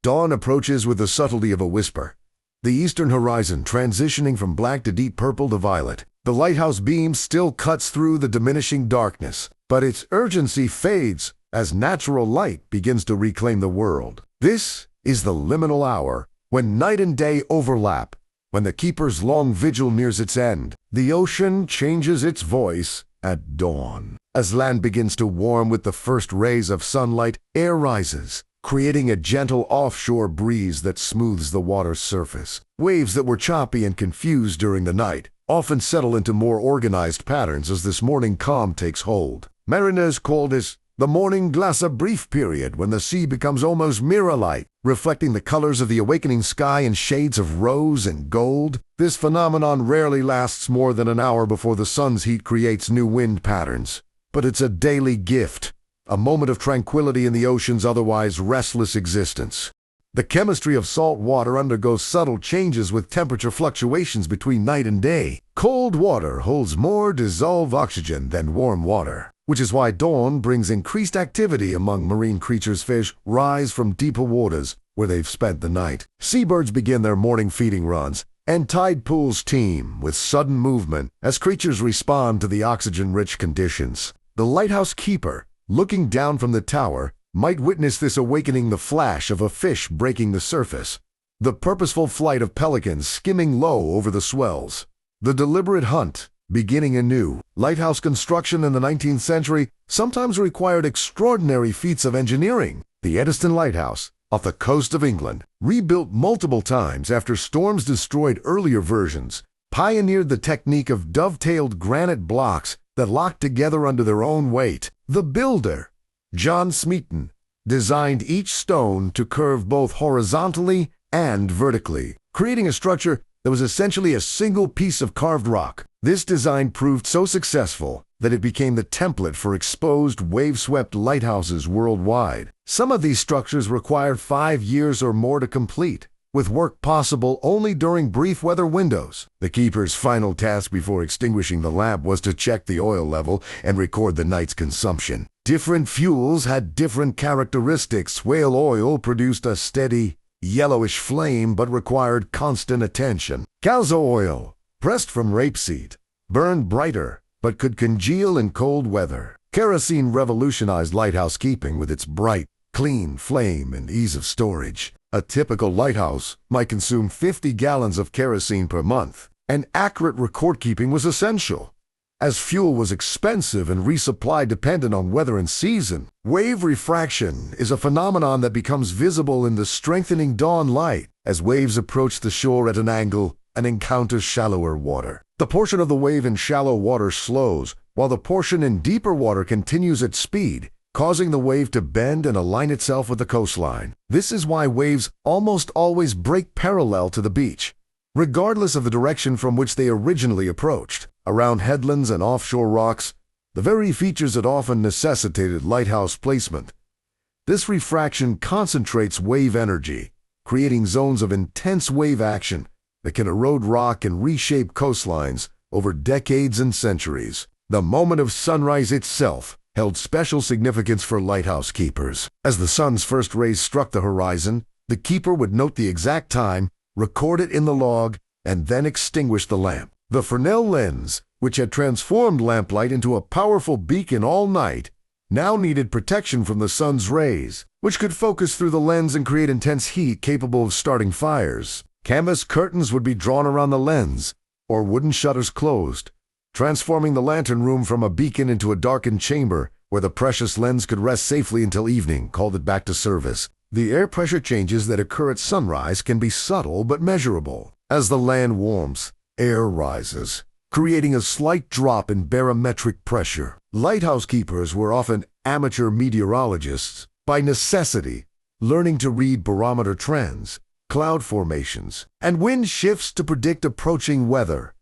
Dawn approaches with the subtlety of a whisper, the eastern horizon transitioning from black to deep purple to violet. The lighthouse beam still cuts through the diminishing darkness, but its urgency fades as natural light begins to reclaim the world. This is the liminal hour, when night and day overlap, when the keeper's long vigil nears its end. The ocean changes its voice at dawn. As land begins to warm with the first rays of sunlight, air rises, creating a gentle offshore breeze that smooths the water's surface. Waves that were choppy and confused during the night often settle into more organized patterns as this morning calm takes hold. Mariners call this the morning glass, a brief period when the sea becomes almost mirror-like, reflecting the colors of the awakening sky in shades of rose and gold. This phenomenon rarely lasts more than an hour before the sun's heat creates new wind patterns, but it's a daily gift, a moment of tranquility in the ocean's otherwise restless existence. The chemistry of salt water undergoes subtle changes with temperature fluctuations between night and day. Cold water holds more dissolved oxygen than warm water, which is why dawn brings increased activity among marine creatures. Fish rise from deeper waters where they've spent the night. Seabirds begin their morning feeding runs, and tide pools teem with sudden movement as creatures respond to the oxygen-rich conditions. The lighthouse keeper, looking down from the tower, might witness this awakening the flash of a fish breaking the surface, the purposeful flight of pelicans skimming low over the swells, the deliberate hunt beginning anew. Lighthouse construction in the 19th century sometimes required extraordinary feats of engineering. The Eddystone Lighthouse, off the coast of England, rebuilt multiple times after storms destroyed earlier versions, pioneered the technique of dovetailed granite blocks that locked together under their own weight. The builder, John Smeaton, designed each stone to curve both horizontally and vertically, creating a structure that was essentially a single piece of carved rock. This design proved so successful that it became the template for exposed, wave-swept lighthouses worldwide. Some of these structures required 5 years or more to complete, with work possible only during brief weather windows. The keeper's final task before extinguishing the lamp was to check the oil level and record the night's consumption. Different fuels had different characteristics. Whale oil produced a steady, yellowish flame but required constant attention. Colza oil, pressed from rapeseed, burned brighter but could congeal in cold weather. Kerosene revolutionized lighthouse keeping with its bright, clean flame and ease of storage. A typical lighthouse might consume 50 gallons of kerosene per month, and accurate record-keeping was essential, as fuel was expensive and resupply dependent on weather and season. Wave refraction is a phenomenon that becomes visible in the strengthening dawn light as waves approach the shore at an angle and encounter shallower water. The portion of the wave in shallow water slows, while the portion in deeper water continues at speed, causing the wave to bend and align itself with the coastline. This is why waves almost always break parallel to the beach, regardless of the direction from which they originally approached. Around headlands and offshore rocks, the very features that often necessitated lighthouse placement. This refraction concentrates wave energy, creating zones of intense wave action that can erode rock and reshape coastlines over decades and centuries. The moment of sunrise itself held special significance for lighthouse keepers. As the sun's first rays struck the horizon, the keeper would note the exact time, record it in the log, and then extinguish the lamp. The Fresnel lens, which had transformed lamplight into a powerful beacon all night, now needed protection from the sun's rays, which could focus through the lens and create intense heat capable of starting fires. Canvas curtains would be drawn around the lens, or wooden shutters closed, transforming the lantern room from a beacon into a darkened chamber where the precious lens could rest safely until evening called it back to service. The air pressure changes that occur at sunrise can be subtle but measurable. As the land warms, air rises, creating a slight drop in barometric pressure. Lighthouse keepers were often amateur meteorologists, by necessity, learning to read barometer trends, cloud formations, and wind shifts to predict approaching weather.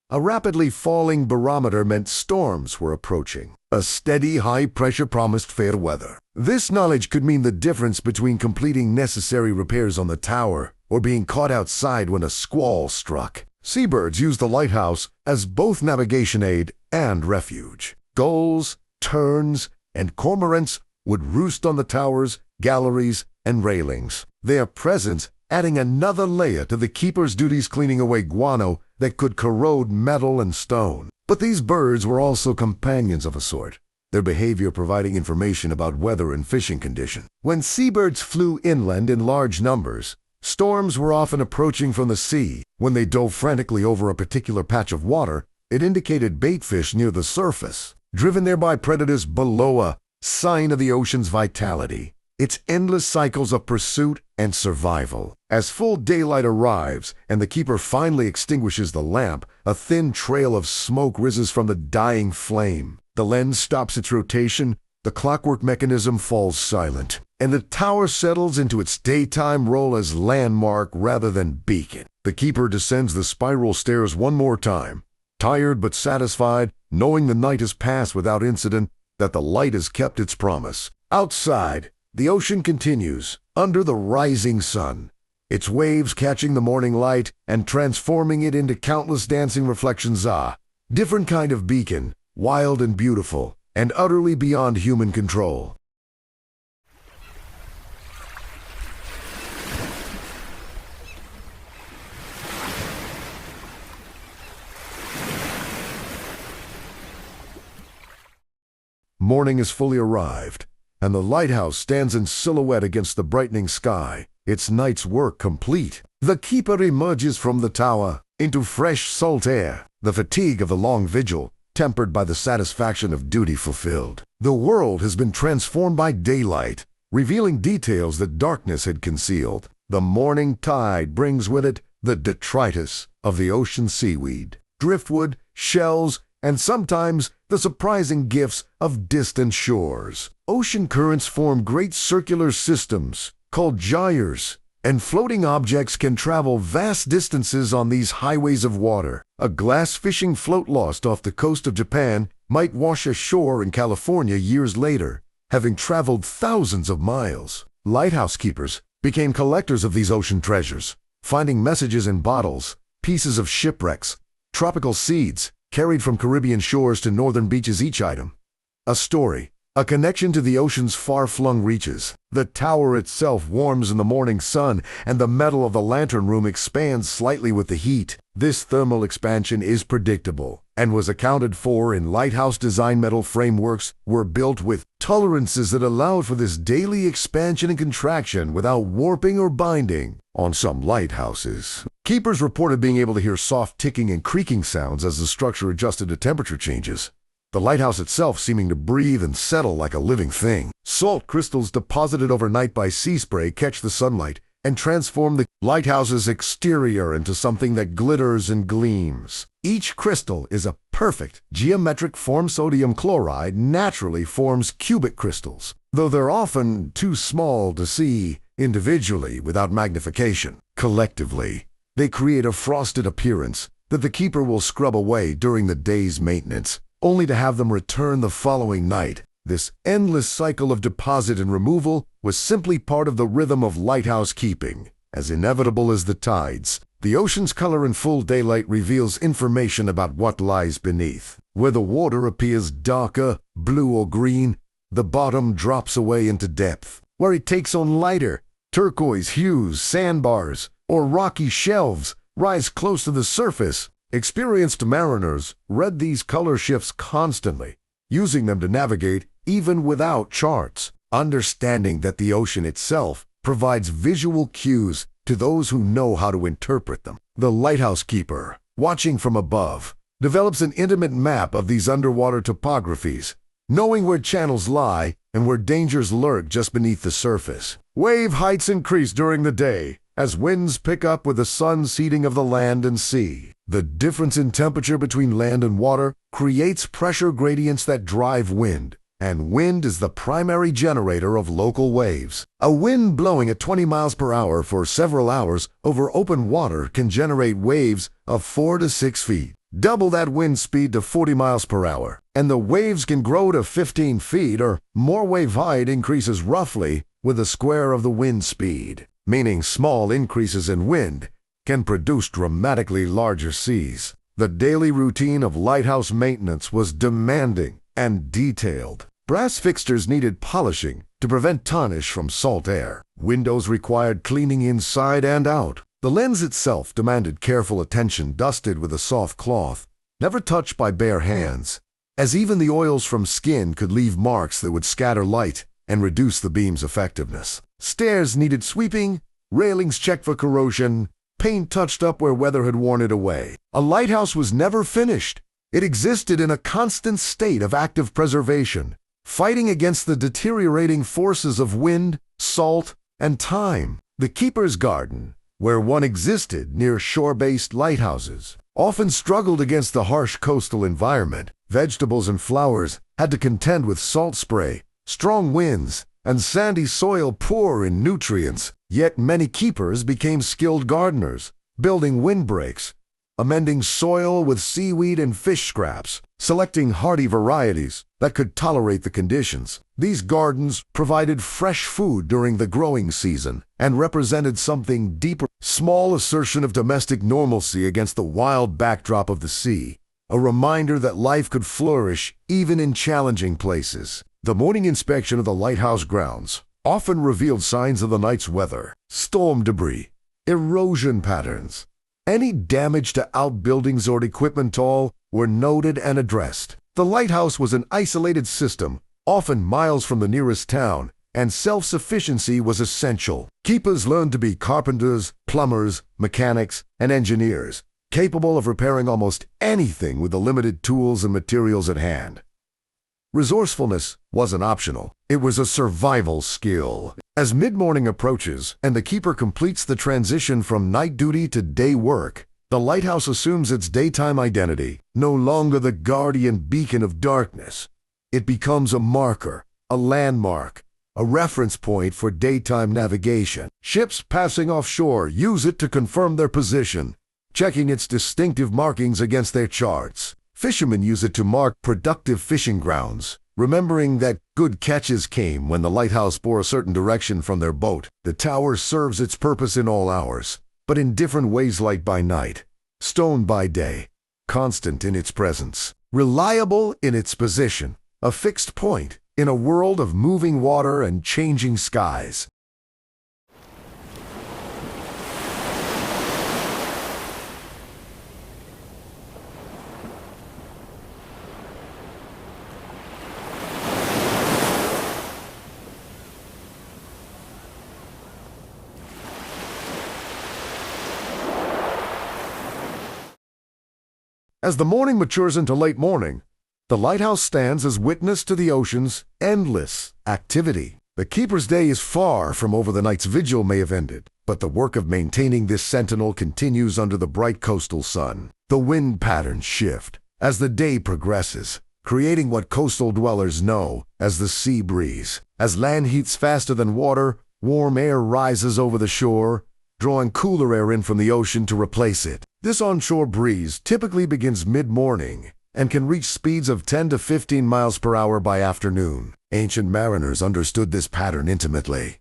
A rapidly falling barometer meant storms were approaching. A steady, high pressure promised fair weather. This knowledge could mean the difference between completing necessary repairs on the tower or being caught outside when a squall struck. Seabirds used the lighthouse as both navigation aid and refuge. Gulls, terns, and cormorants would roost on the towers, galleries, and railings. Their presence adding another layer to the keeper's duties, cleaning away guano that could corrode metal and stone. But these birds were also companions of a sort, their behavior providing information about weather and fishing condition. When seabirds flew inland in large numbers, storms were often approaching from the sea. When they dove frantically over a particular patch of water, it indicated baitfish near the surface, driven there by predators below, a sign of the ocean's vitality, its endless cycles of pursuit and survival. As full daylight arrives and the keeper finally extinguishes the lamp, a thin trail of smoke rises from the dying flame. The lens stops its rotation, the clockwork mechanism falls silent, and the tower settles into its daytime role as landmark rather than beacon. The keeper descends the spiral stairs one more time, tired but satisfied, knowing the night has passed without incident, that the light has kept its promise. Outside, the ocean continues, under the rising sun, its waves catching the morning light and transforming it into countless dancing reflections. Different kind of beacon, wild and beautiful, and utterly beyond human control. Morning has fully arrived, and the lighthouse stands in silhouette against the brightening sky, its night's work complete. The keeper emerges from the tower into fresh salt air, the fatigue of the long vigil tempered by the satisfaction of duty fulfilled. The world has been transformed by daylight, revealing details that darkness had concealed. The morning tide brings with it the detritus of the ocean seaweed, driftwood, shells, and sometimes the surprising gifts of distant shores. Ocean currents form great circular systems called gyres, and floating objects can travel vast distances on these highways of water. A glass fishing float lost off the coast of Japan might wash ashore in California years later, having traveled thousands of miles. Lighthouse keepers became collectors of these ocean treasures, finding messages in bottles, pieces of shipwrecks, tropical seeds, carried from Caribbean shores to northern beaches, each item a story, a connection to the ocean's far-flung reaches. The tower itself warms in the morning sun, and the metal of the lantern room expands slightly with the heat. This thermal expansion is predictable and was accounted for in lighthouse design. Metal frameworks were built with tolerances that allowed for this daily expansion and contraction without warping or binding. On some lighthouses, keepers reported being able to hear soft ticking and creaking sounds as the structure adjusted to temperature changes, the lighthouse itself seeming to breathe and settle like a living thing. Salt crystals deposited overnight by sea spray catch the sunlight and transform the lighthouse's exterior into something that glitters and gleams. Each crystal is a perfect geometric form. Sodium chloride naturally forms cubic crystals, though they're often too small to see individually without magnification. Collectively, they create a frosted appearance that the keeper will scrub away during the day's maintenance, only to have them return the following night. This endless cycle of deposit and removal was simply part of the rhythm of lighthouse keeping. As inevitable as the tides, the ocean's color in full daylight reveals information about what lies beneath. Where the water appears darker, blue or green, the bottom drops away into depth. Where it takes on lighter, turquoise hues, sandbars, or rocky shelves rise close to the surface. Experienced mariners read these color shifts constantly, using them to navigate even without charts, understanding that the ocean itself provides visual cues to those who know how to interpret them. The lighthouse keeper, watching from above, develops an intimate map of these underwater topographies, knowing where channels lie and where dangers lurk just beneath the surface. Wave heights increase during the day as winds pick up with the sun's heating of the land and sea. The difference in temperature between land and water creates pressure gradients that drive wind, and wind is the primary generator of local waves. A wind blowing at 20 miles per hour for several hours over open water can generate waves of 4 to 6 feet. Double that wind speed to 40 miles per hour, and the waves can grow to 15 feet or more. Wave height increases roughly with the square of the wind speed, meaning small increases in wind can produce dramatically larger seas. The daily routine of lighthouse maintenance was demanding and detailed. Brass fixtures needed polishing to prevent tarnish from salt air. Windows required cleaning inside and out. The lens itself demanded careful attention, dusted with a soft cloth, never touched by bare hands, as even the oils from skin could leave marks that would scatter light and reduce the beam's effectiveness. Stairs needed sweeping, railings checked for corrosion, paint touched up where weather had worn it away. A lighthouse was never finished. It existed in a constant state of active preservation, fighting against the deteriorating forces of wind, salt, and time. The keeper's garden, where one existed near shore-based lighthouses, often struggled against the harsh coastal environment. Vegetables and flowers had to contend with salt spray, strong winds, and sandy soil poor in nutrients. Yet many keepers became skilled gardeners, building windbreaks, amending soil with seaweed and fish scraps, selecting hardy varieties that could tolerate the conditions. These gardens provided fresh food during the growing season and represented something deeper, small assertion of domestic normalcy against the wild backdrop of the sea, a reminder that life could flourish even in challenging places. The morning inspection of the lighthouse grounds often revealed signs of the night's weather, storm debris, erosion patterns. Any damage to outbuildings or equipment all were noted and addressed. The lighthouse was an isolated system often miles from the nearest town, and self-sufficiency was essential. Keepers learned to be carpenters, plumbers, mechanics, and engineers, capable of repairing almost anything with the limited tools and materials at hand. Resourcefulness wasn't optional. It was a survival skill. As mid-morning approaches and the keeper completes the transition from night duty to day work, the lighthouse assumes its daytime identity, no longer the guardian beacon of darkness. It becomes a marker, a landmark, a reference point for daytime navigation. Ships passing offshore use it to confirm their position, checking its distinctive markings against their charts. Fishermen use it to mark productive fishing grounds, remembering that good catches came when the lighthouse bore a certain direction from their boat. The tower serves its purpose in all hours, but in different ways, light by night, stone by day, constant in its presence, reliable in its position, a fixed point in a world of moving water and changing skies. As the morning matures into late morning, the lighthouse stands as witness to the ocean's endless activity. The keeper's day is far from over. The night's vigil may have ended, but the work of maintaining this sentinel continues under the bright coastal sun. The wind patterns shift as the day progresses, creating what coastal dwellers know as the sea breeze. As land heats faster than water, warm air rises over the shore, drawing cooler air in from the ocean to replace it. This onshore breeze typically begins mid-morning and can reach speeds of 10 to 15 miles per hour by afternoon. Ancient mariners understood this pattern intimately,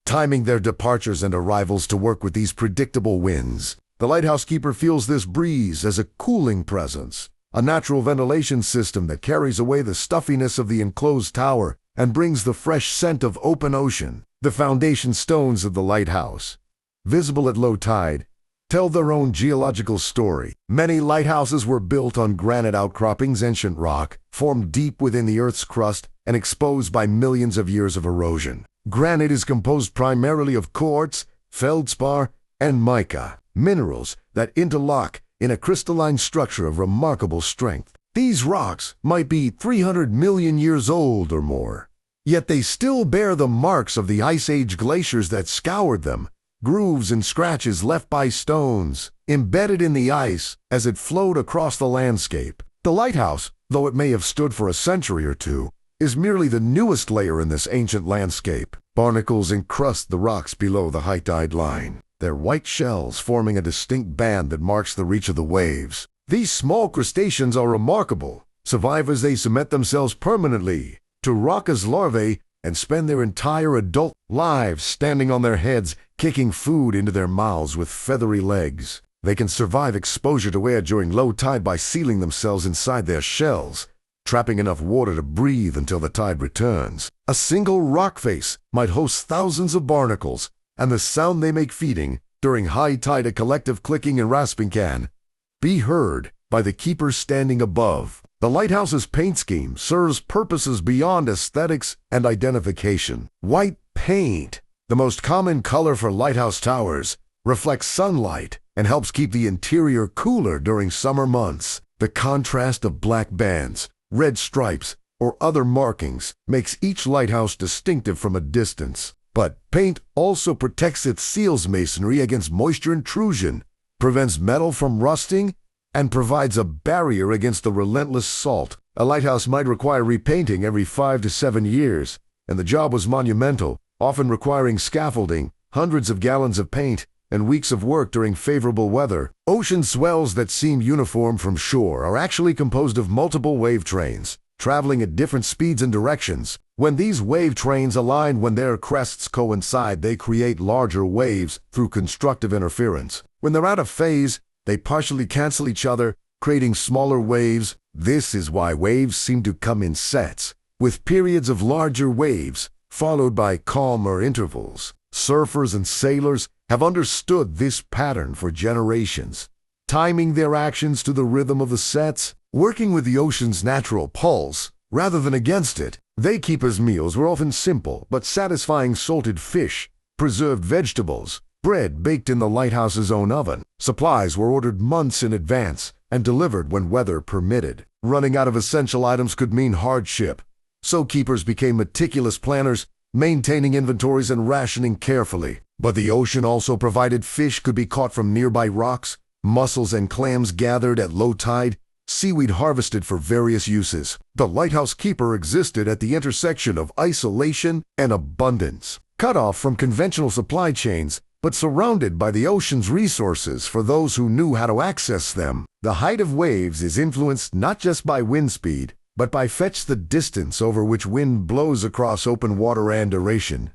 timing their departures and arrivals to work with these predictable winds. The lighthouse keeper feels this breeze as a cooling presence, a natural ventilation system that carries away the stuffiness of the enclosed tower and brings the fresh scent of open ocean. The foundation stones of the lighthouse, visible at low tide, tell their own geological story. Many lighthouses were built on granite outcroppings, ancient rock, formed deep within the Earth's crust and exposed by millions of years of erosion. Granite is composed primarily of quartz, feldspar, and mica, minerals that interlock in a crystalline structure of remarkable strength. These rocks might be 300 million years old or more, yet they still bear the marks of the Ice Age glaciers that scoured them, grooves and scratches left by stones, embedded in the ice as it flowed across the landscape. The lighthouse, though it may have stood for a century or two, is merely the newest layer in this ancient landscape. Barnacles encrust the rocks below the high tide line, their white shells forming a distinct band that marks the reach of the waves. These small crustaceans are remarkable. Survive as they cement themselves permanently to rock as larvae and spend their entire adult lives standing on their heads, kicking food into their mouths with feathery legs. They can survive exposure to air during low tide by sealing themselves inside their shells, trapping enough water to breathe until the tide returns. A single rock face might host thousands of barnacles, and the sound they make feeding during high tide, a collective clicking and rasping, can be heard by the keeper standing above. The lighthouse's paint scheme serves purposes beyond aesthetics and identification. White paint, the most common color for lighthouse towers, reflects sunlight and helps keep the interior cooler during summer months. The contrast of black bands, red stripes, or other markings makes each lighthouse distinctive from a distance. But paint also protects its seals masonry against moisture intrusion, prevents metal from rusting, and provides a barrier against the relentless salt. A lighthouse might require repainting every 5 to 7 years, and the job was monumental, often requiring scaffolding, hundreds of gallons of paint, and weeks of work during favorable weather. Ocean swells that seem uniform from shore are actually composed of multiple wave trains, traveling at different speeds and directions. When these wave trains align, when their crests coincide, they create larger waves through constructive interference. When they're out of phase, they partially cancel each other, creating smaller waves. This is why waves seem to come in sets, with periods of larger waves, followed by calmer intervals. Surfers and sailors have understood this pattern for generations, timing their actions to the rhythm of the sets, working with the ocean's natural pulse rather than against it. They keepers' meals were often simple but satisfying: salted fish, preserved vegetables, bread baked in the lighthouse's own oven. Supplies were ordered months in advance and delivered when weather permitted. Running out of essential items could mean hardship, so keepers became meticulous planners, maintaining inventories and rationing carefully. But the ocean also provided. Fish could be caught from nearby rocks, mussels and clams gathered at low tide, seaweed harvested for various uses. The lighthouse keeper existed at the intersection of isolation and abundance, cut off from conventional supply chains, but surrounded by the ocean's resources for those who knew how to access them. The height of waves is influenced not just by wind speed, but by the distance over which wind blows across open water and duration.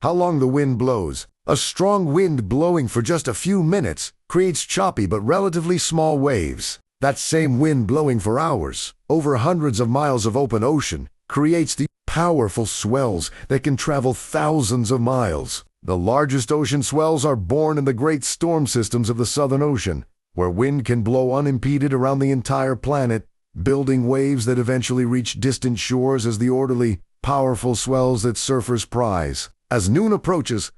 How long the wind blows. A strong wind blowing for just a few minutes creates choppy but relatively small waves. That same wind blowing for hours, over hundreds of miles of open ocean, creates the powerful swells that can travel thousands of miles. The largest ocean swells are born in the great storm systems of the Southern Ocean, where wind can blow unimpeded around the entire planet, building waves that eventually reach distant shores as the orderly, powerful swells that surfers prize. As noon approaches,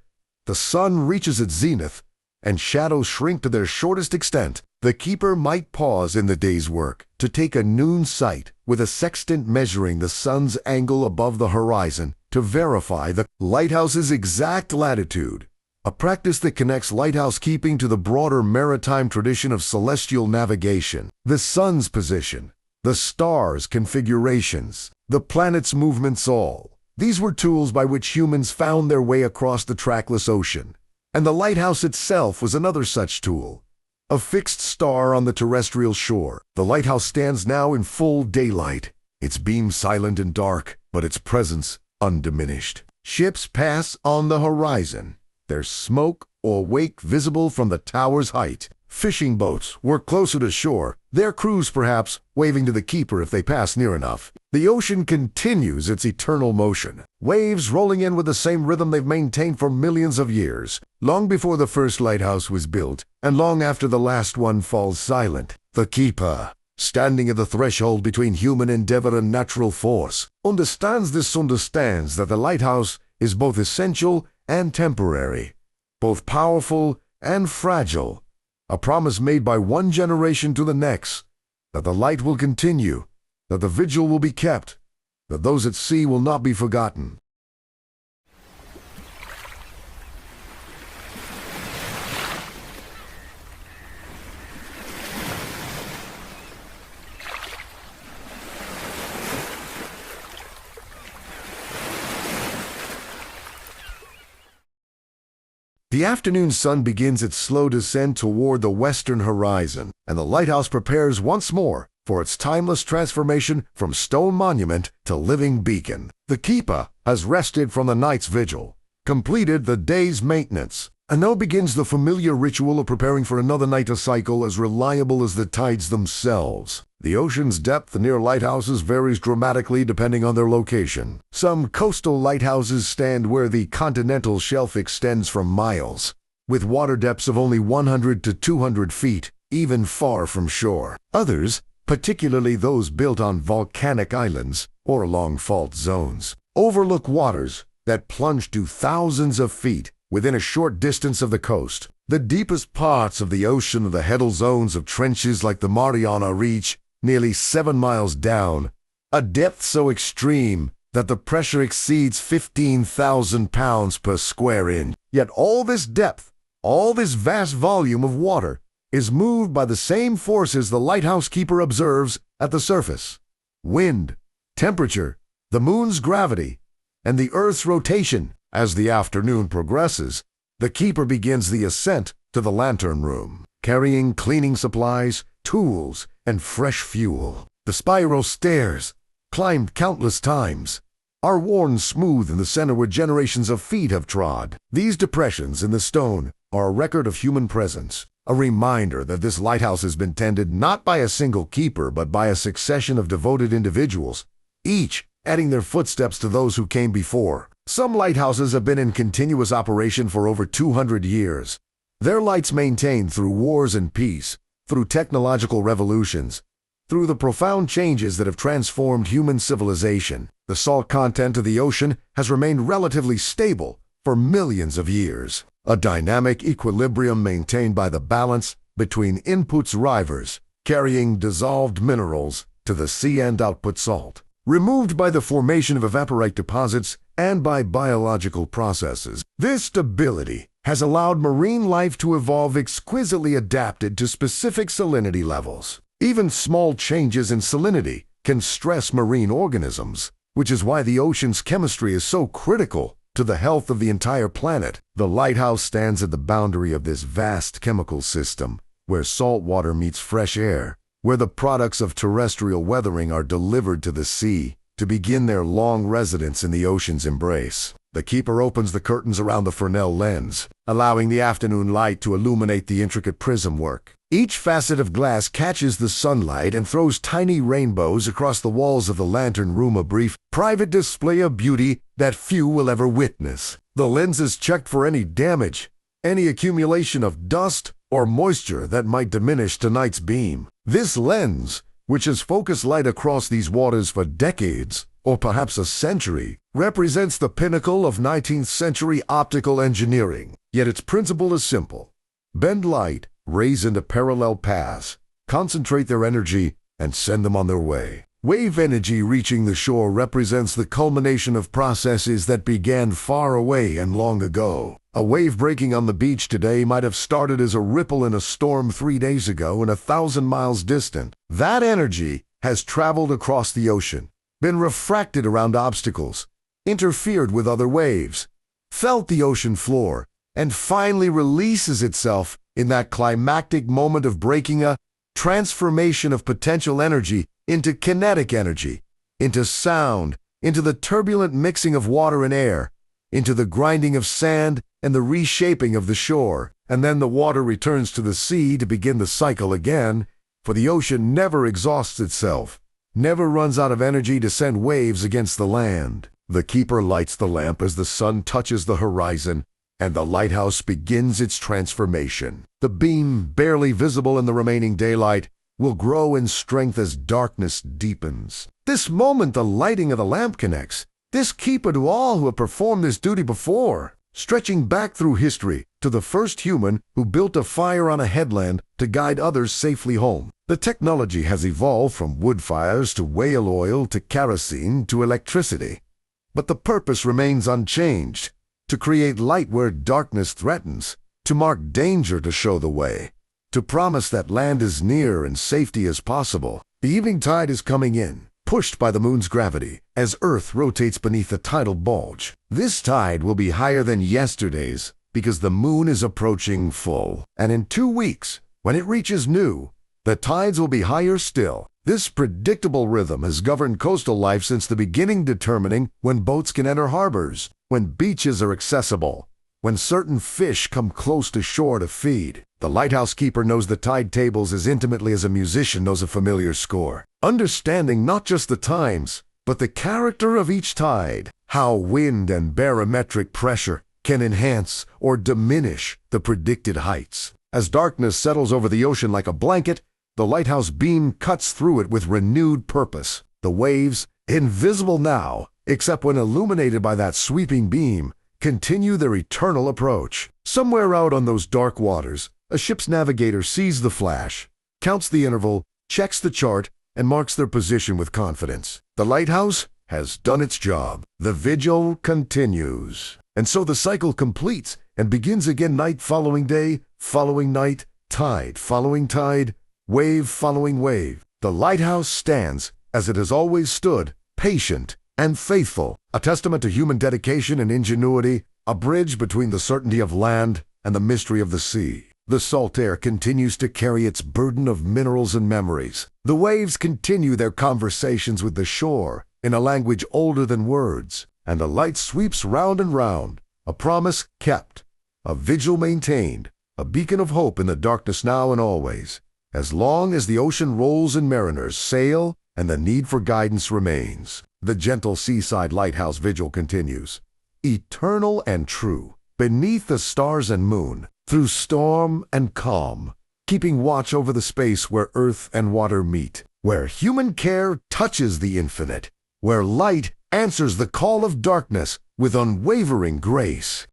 the sun reaches its zenith, and shadows shrink to their shortest extent. The keeper might pause in the day's work to take a noon sight with a sextant measuring the sun's angle above the horizon to verify the lighthouse's exact latitude, a practice that connects lighthouse keeping to the broader maritime tradition of celestial navigation. The sun's position, the stars' configurations, the planet's movements, all these were tools by which humans found their way across the trackless ocean. And the lighthouse itself was another such tool. A fixed star on the terrestrial shore, the lighthouse stands now in full daylight, its beam silent and dark, but its presence undiminished. Ships pass on the horizon, their smoke or wake visible from the tower's height. Fishing boats work closer to shore, their crews perhaps waving to the keeper if they pass near enough. The ocean continues its eternal motion, waves rolling in with the same rhythm they've maintained for millions of years, long before the first lighthouse was built, and long after the last one falls silent. The keeper, standing at the threshold between human endeavor and natural force, understands that the lighthouse is both essential and temporary, both powerful and fragile, a promise made by one generation to the next, that the light will continue, that the vigil will be kept, that those at sea will not be forgotten. The afternoon sun begins its slow descent toward the western horizon, and the lighthouse prepares once more for its timeless transformation from stone monument to living beacon. The keeper has rested from the night's vigil, completed the day's maintenance, and now begins the familiar ritual of preparing for another night to cycle as reliable as the tides themselves. The ocean's depth near lighthouses varies dramatically depending on their location. Some coastal lighthouses stand where the continental shelf extends for miles, with water depths of only 100 to 200 feet, even far from shore. Others, particularly those built on volcanic islands or along fault zones, overlook waters that plunge to thousands of feet within a short distance of the coast. The deepest parts of the ocean are the heddle zones of trenches like the Mariana Reach, nearly 7 miles down, a depth so extreme that the pressure exceeds 15,000 pounds per square inch. Yet all this depth, all this vast volume of water, is moved by the same forces the lighthouse keeper observes at the surface: wind, temperature, the moon's gravity, and the Earth's rotation. As the afternoon progresses, the keeper begins the ascent to the lantern room, carrying cleaning supplies, tools, and fresh fuel. The spiral stairs, climbed countless times, are worn smooth in the center where generations of feet have trod. These depressions in the stone are a record of human presence, a reminder that this lighthouse has been tended not by a single keeper but by a succession of devoted individuals, each adding their footsteps to those who came before. Some lighthouses have been in continuous operation for over 200 years, their lights maintained through wars and peace, through technological revolutions, through the profound changes that have transformed human civilization. The salt content of the ocean has remained relatively stable for millions of years, a dynamic equilibrium maintained by the balance between inputs rivers carrying dissolved minerals to the sea and output salt. Removed by the formation of evaporite deposits and by biological processes, this stability has allowed marine life to evolve exquisitely adapted to specific salinity levels. Even small changes in salinity can stress marine organisms, which is why the ocean's chemistry is so critical to the health of the entire planet. The lighthouse stands at the boundary of this vast chemical system, where salt water meets fresh air, where the products of terrestrial weathering are delivered to the sea to begin their long residence in the ocean's embrace. The keeper opens the curtains around the Fresnel lens, allowing the afternoon light to illuminate the intricate prism work. Each facet of glass catches the sunlight and throws tiny rainbows across the walls of the lantern room, a brief, private display of beauty that few will ever witness. The lens is checked for any damage, any accumulation of dust or moisture that might diminish tonight's beam. This lens, which has focused light across these waters for decades, or perhaps a century, represents the pinnacle of 19th century optical engineering. Yet its principle is simple. Bend light, rays into parallel paths, concentrate their energy, and send them on their way. Wave energy reaching the shore represents the culmination of processes that began far away and long ago. A wave breaking on the beach today might have started as a ripple in a storm 3 days ago and 1,000 miles distant. That energy has traveled across the ocean, been refracted around obstacles, interfered with other waves, felt the ocean floor, and finally releases itself in that climactic moment of breaking, a transformation of potential energy into kinetic energy, into sound, into the turbulent mixing of water and air, into the grinding of sand and the reshaping of the shore. And then the water returns to the sea to begin the cycle again, for the ocean never exhausts itself, never runs out of energy to send waves against the land. The keeper lights the lamp as the sun touches the horizon, and the lighthouse begins its transformation. The beam, barely visible in the remaining daylight, will grow in strength as darkness deepens. This moment the lighting of the lamp connects, this keeper to all who have performed this duty before, stretching back through history to the first human who built a fire on a headland to guide others safely home. The technology has evolved from wood fires to whale oil to kerosene to electricity. But the purpose remains unchanged: to create light where darkness threatens, to mark danger, to show the way, to promise that land is near and safety is possible. The evening tide is coming in, pushed by the moon's gravity, as Earth rotates beneath the tidal bulge. This tide will be higher than yesterday's because the moon is approaching full. And in 2 weeks, when it reaches new, the tides will be higher still. This predictable rhythm has governed coastal life since the beginning, determining when boats can enter harbors, when beaches are accessible, when certain fish come close to shore to feed. The lighthouse keeper knows the tide tables as intimately as a musician knows a familiar score, understanding not just the times, but the character of each tide, how wind and barometric pressure can enhance or diminish the predicted heights. As darkness settles over the ocean like a blanket, the lighthouse beam cuts through it with renewed purpose. The waves, invisible now, except when illuminated by that sweeping beam, continue their eternal approach. Somewhere out on those dark waters, a ship's navigator sees the flash, counts the interval, checks the chart, and marks their position with confidence. The lighthouse has done its job. The vigil continues. And so the cycle completes and begins again, night following day, following night, tide following tide, wave following wave. The lighthouse stands, as it has always stood, patient and faithful, a testament to human dedication and ingenuity, a bridge between the certainty of land and the mystery of the sea. The salt air continues to carry its burden of minerals and memories. The waves continue their conversations with the shore in a language older than words, and the light sweeps round and round, a promise kept, a vigil maintained, a beacon of hope in the darkness now and always. As long as the ocean rolls and mariners sail and the need for guidance remains. The Gentle Seaside Lighthouse Vigil continues, eternal and true, beneath the stars and moon, through storm and calm, keeping watch over the space where earth and water meet, where human care touches the infinite, where light answers the call of darkness with unwavering grace.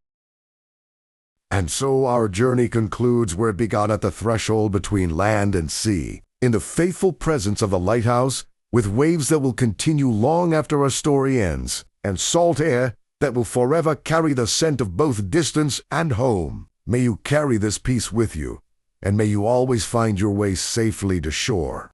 And so our journey concludes where it began, at the threshold between land and sea, in the faithful presence of the lighthouse, with waves that will continue long after our story ends, and salt air that will forever carry the scent of both distance and home. May you carry this peace with you, and may you always find your way safely to shore.